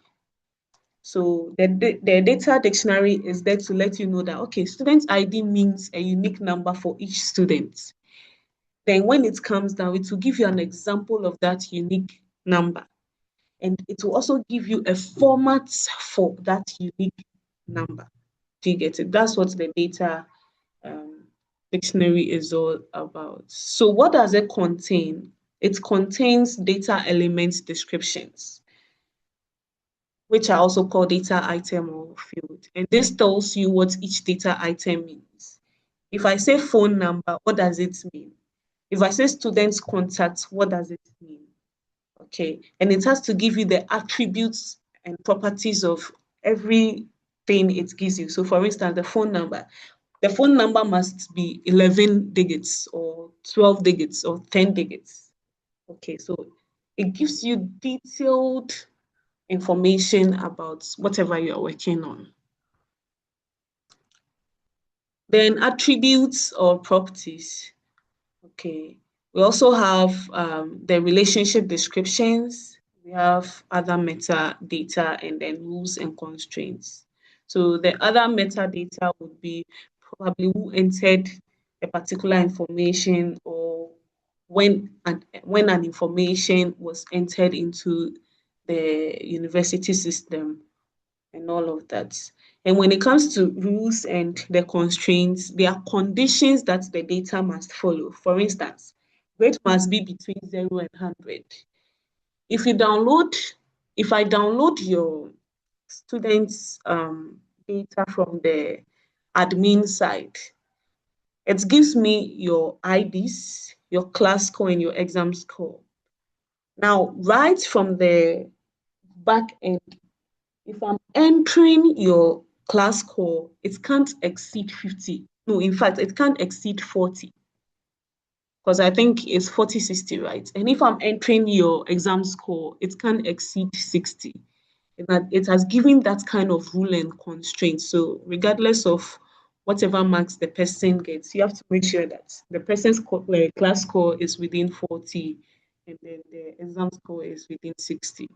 S1: So the data dictionary is there to let you know that, okay, student's ID means a unique number for each student. Then when it comes down, it will give you an example of that unique number. And it will also give you a format for that unique number. Do you get it? That's what the data dictionary is all about. So what does it contain? It contains data element descriptions, which are also called data item or field. And this tells you what each data item means. If I say phone number, what does it mean? If I say student's contact, what does it mean? Okay, and it has to give you the attributes and properties of everything it gives you. So for instance, the phone number must be 11 digits or 12 digits or 10 digits. Okay, so it gives you detailed information about whatever you're working on. Then attributes or properties. Okay, we also have the relationship descriptions. We have other metadata and then rules and constraints. So the other metadata would be probably who entered a particular information or when an information was entered into the university system and all of that. And when it comes to rules and the constraints, there are conditions that the data must follow. For instance, grade must be between 0 and 100. If I download your students' data from the admin side, it gives me your IDs, your class score, and your exam score. Now, right from the back end, if I'm entering your class score, it can't exceed 50. No, in fact, it can't exceed 40. Because I think it's 40, 60, right? And if I'm entering your exam score, it can't exceed 60. It has given that kind of rule and constraint. So regardless of whatever marks the person gets, you have to make sure that the person's class score is within 40 and then the exam score is within 60.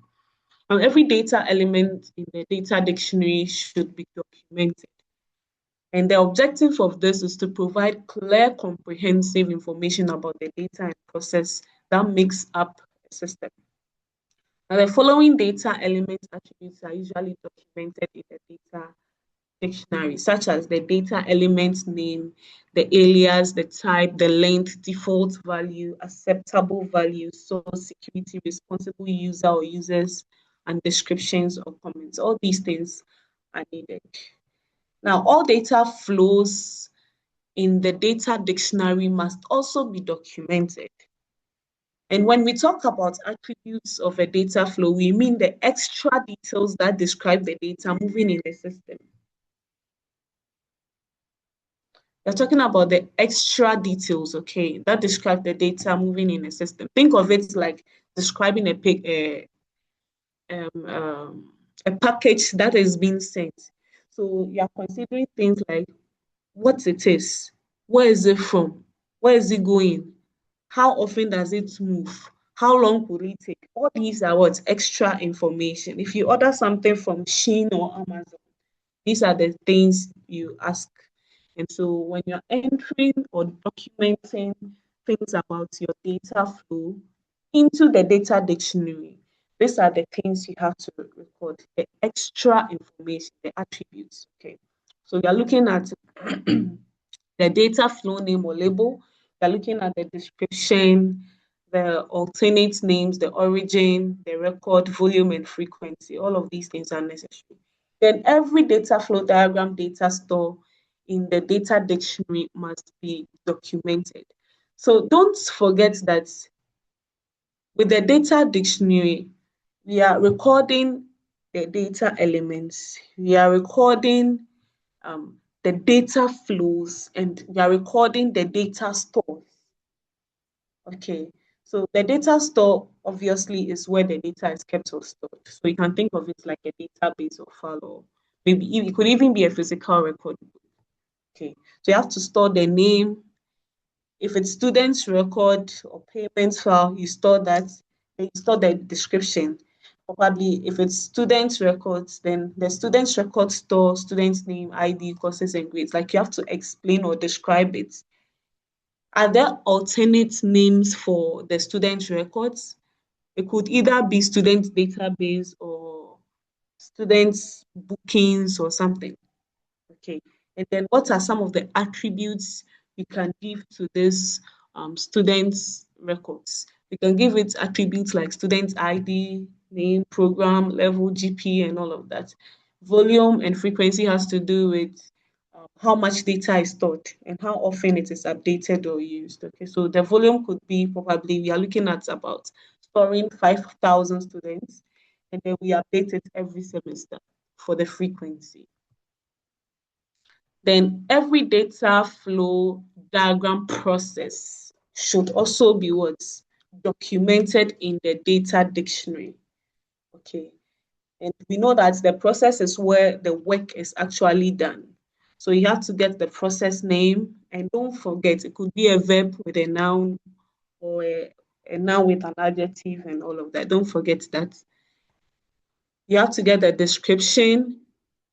S1: And every data element in the data dictionary should be documented. And the objective of this is to provide clear, comprehensive information about the data and process that makes up a system. Now, the following data element attributes are usually documented in the data dictionary, such as the data element name, the alias, the type, the length, default value, acceptable value, source, security, responsible user or users, and descriptions or comments. All these things are needed. Now, all data flows in the data dictionary must also be documented. And when we talk about attributes of a data flow, we mean the extra details that describe the data moving in the system. We're talking about the extra details, okay, that describe the data moving in a system. Think of it like describing a package that is being sent. So you're considering things like what it is, where is it from, where is it going, how often does it move, how long will it take. All these are what extra information. If you order something from Shein or Amazon, these are the things you ask. And so when you're entering or documenting things about your data flow into the data dictionary, these are the things you have to record, the extra information, the attributes. Okay. So you're looking at the data flow name or label, you're looking at the description, the alternate names, the origin, the record, volume, and frequency. All of these things are necessary. Then every data flow diagram data store in the data dictionary must be documented. So don't forget that with the data dictionary, we are recording the data elements, we are recording the data flows, and we are recording the data stores. Okay, so the data store obviously is where the data is kept or stored. So you can think of it like a database or file, or maybe it could even be a physical record. Okay, so you have to store the name. If it's student's record or payments file, you store that. Then you store the description. Probably if it's student's records, then the student's record store student's name, ID, courses, and grades. Like you have to explain or describe it. Are there alternate names for the student records? It could either be student database or students bookings or something. Okay. And then what are some of the attributes you can give to this students records? You can give it attributes like student ID, name, program, level, GP, and all of that. Volume and frequency has to do with how much data is stored and how often it is updated or used. Okay, so the volume could be probably, we are looking at about storing 5,000 students, and then we update it every semester for the frequency. Then every data flow diagram process should also be what? Documented in the data dictionary. Okay. And we know that the process is where the work is actually done. So you have to get the process name, and don't forget, it could be a verb with a noun or a noun with an adjective and all of that. Don't forget that. You have to get the description.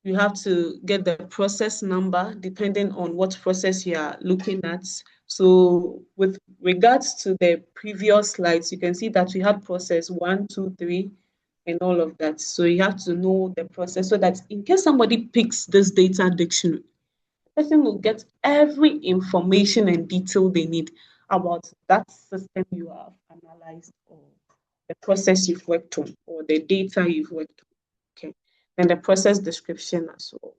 S1: You have to get the process number depending on what process you are looking at. So with regards to the previous slides, you can see that we had process 1, 2, 3, and all of that. So you have to know the process so that in case somebody picks this data dictionary, the person will get every information and detail they need about that system you have analyzed, or the process you've worked on, or the data you've worked on. Okay, and the process description as well.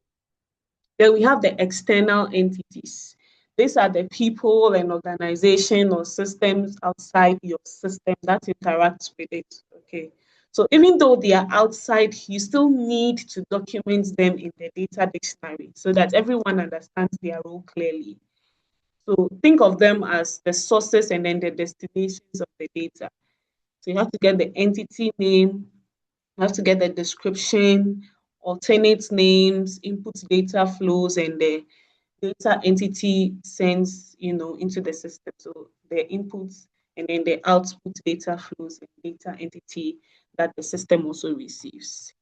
S1: Then we have the external entities. These are the people and organization or systems outside your system that interact with it. Okay, so even though they are outside, you still need to document them in the data dictionary so that everyone understands their role clearly. So think of them as the sources and then the destinations of the data. So you have to get the entity name, you have to get the description, alternate names, input data flows, and the data entity sends, into the system. So the inputs and then the output data flows and data entity that the system also receives.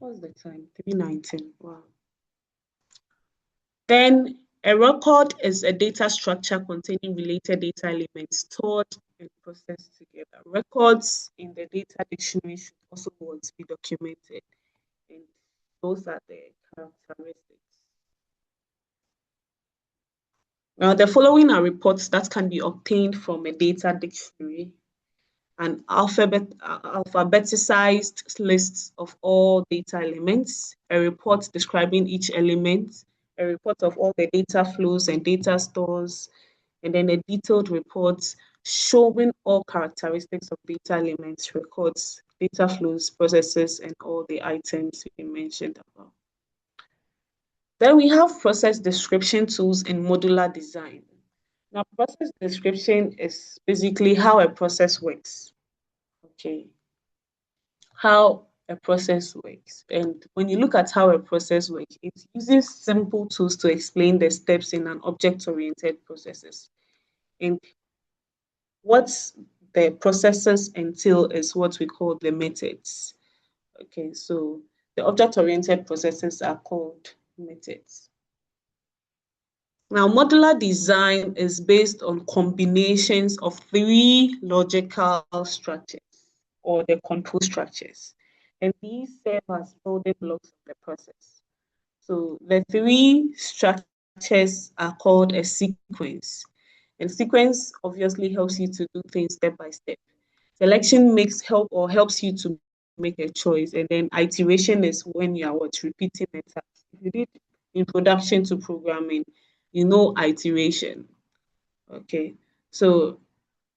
S1: What's the time? 3:19. Wow. Then a record is a data structure containing related data elements stored and processed together. Records in the data dictionary should also be documented, and those are the characteristics. Now, the following are reports that can be obtained from a data dictionary: an alphabetized list of all data elements, a report describing each element, a report of all the data flows and data stores, and then a detailed report showing all characteristics of data elements, records, data flows, processes, and all the items we mentioned above. Then we have process description tools and modular design. Now, process description is basically how a process works. Okay. How a process works. And when you look at how a process works, it uses simple tools to explain the steps in an object-oriented processes. And what the processes entail is what we call the methods. Okay, so the object-oriented processes are called methods. Now, modular design is based on combinations of three logical structures or the control structures. And these serve as building blocks of the process. So the three structures are called a sequence. And sequence obviously helps you to do things step by step. Selection helps you to make a choice. And then iteration is when you are repeating a task. If you did introduction to programming, you know iteration. Okay. So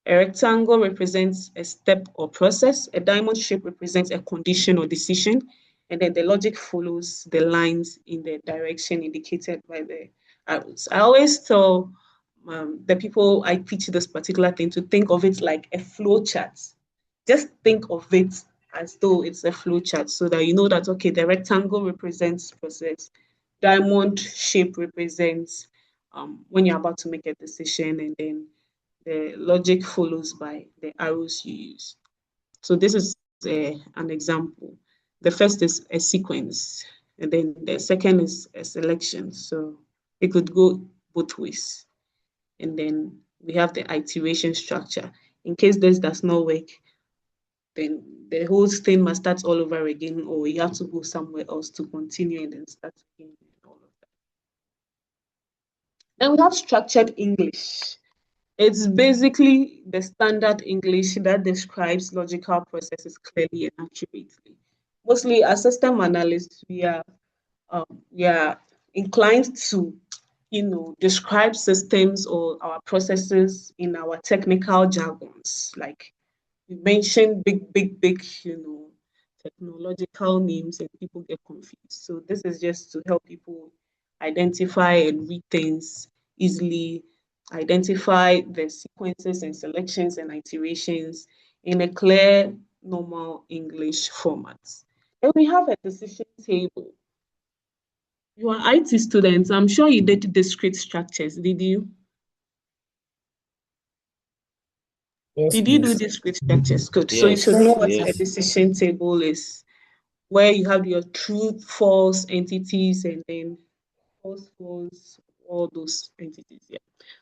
S1: a rectangle represents a step or process. A diamond shape represents a condition or decision. And then the logic follows the lines in the direction indicated by the arrows. I always tell the people I teach this particular thing to think of it like a flow chart. Just think of it as though it's a flow chart so that you know that, okay, the rectangle represents process. Diamond shape represents when you're about to make a decision, and then the logic follows by the arrows you use. So this is an example. The first is a sequence, and then the second is a selection. So it could go both ways. And then we have the iteration structure. In case this does not work, then the whole thing must start all over again, or you have to go somewhere else to continue and then start again and all of that. Then we have structured English. It's basically the standard English that describes logical processes clearly and accurately. Mostly as system analysts, we are inclined to, describe systems or our processes in our technical jargons. Like you mentioned big, technological names and people get confused. So this is just to help people identify and read things easily, identify the sequences and selections and iterations in a clear, normal English format. And we have a decision table. You are IT students. I'm sure you did discrete structures, did you?
S6: Yes,
S1: Did you do
S6: please.
S1: discrete structures? Good. So you should know what a decision table is, where you have your true, false entities, and then false, all those entities. Yeah.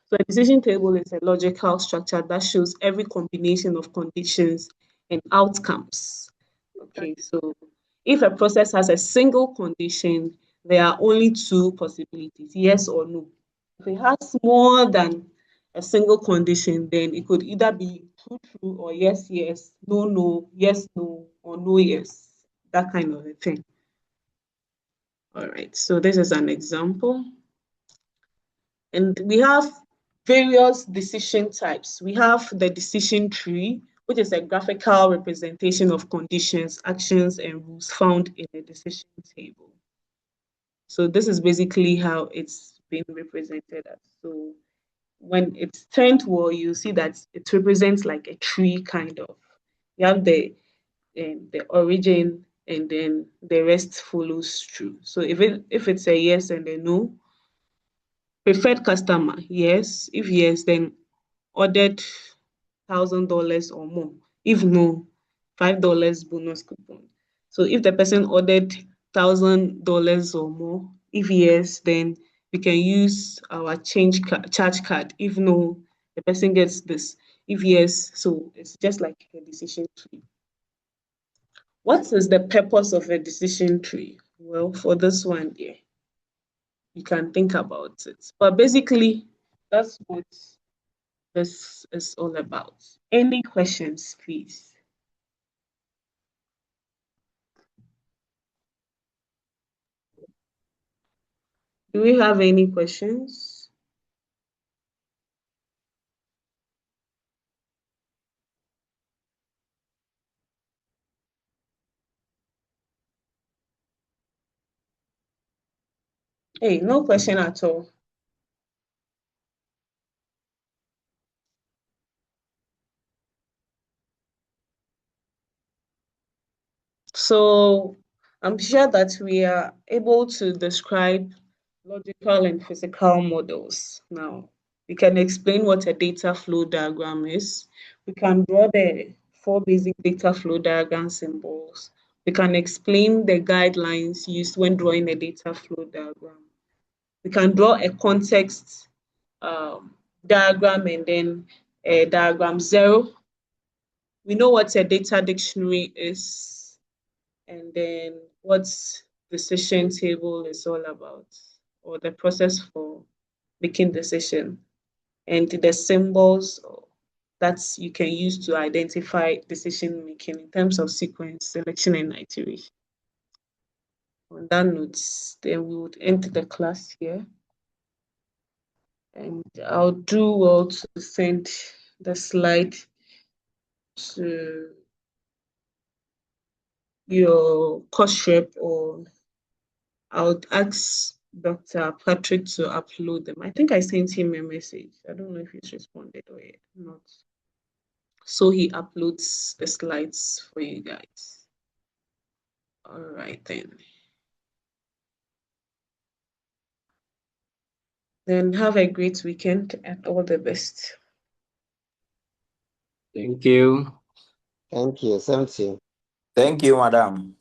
S1: So a decision table is a logical structure that shows every combination of conditions and outcomes. Okay, so if a process has a single condition, there are only two possibilities, yes or no. If it has more than a single condition, then it could either be true, or yes, yes, no, no, yes, no, or no, yes, that kind of a thing. All right, so this is an example. And we have various decision types. We have the decision tree, which is a graphical representation of conditions, actions, and rules found in a decision table. So this is basically how it's been represented as. So when it's turned well, you see that it represents like a tree kind of. You have the origin, and then the rest follows through. So if it's a yes and a no, preferred customer, yes. If yes, then ordered $1,000 or more. If no, $5 bonus coupon. So if the person ordered $1,000 or more, if yes, then we can use our charge card. If no, the person gets this. If yes, so it's just like a decision tree. What is the purpose of a decision tree? Well, for this one here, you can think about it. But basically, that's what this is all about. Any questions, please? Do we have any questions? Hey, no question at all. So I'm sure that we are able to describe logical and physical models. Now, we can explain what a data flow diagram is. We can draw the 4 basic data flow diagram symbols. We can explain the guidelines used when drawing a data flow diagram. We can draw a context diagram and then a diagram 0. We know what a data dictionary is and then what decision table is all about, or the process for making decision, and the symbols that you can use to identify decision making in terms of sequence, selection, and iteration. On that note, then we would end the class here. And I'll do well to send the slide to your course rep, or I would ask Dr. Patrick to upload them. I think I sent him a message. I don't know if he's responded or not. So he uploads the slides for you guys. All right then. Then have a great weekend and all the best.
S10: Thank you.
S9: Thank you. Same to you.
S8: Thank you, madam.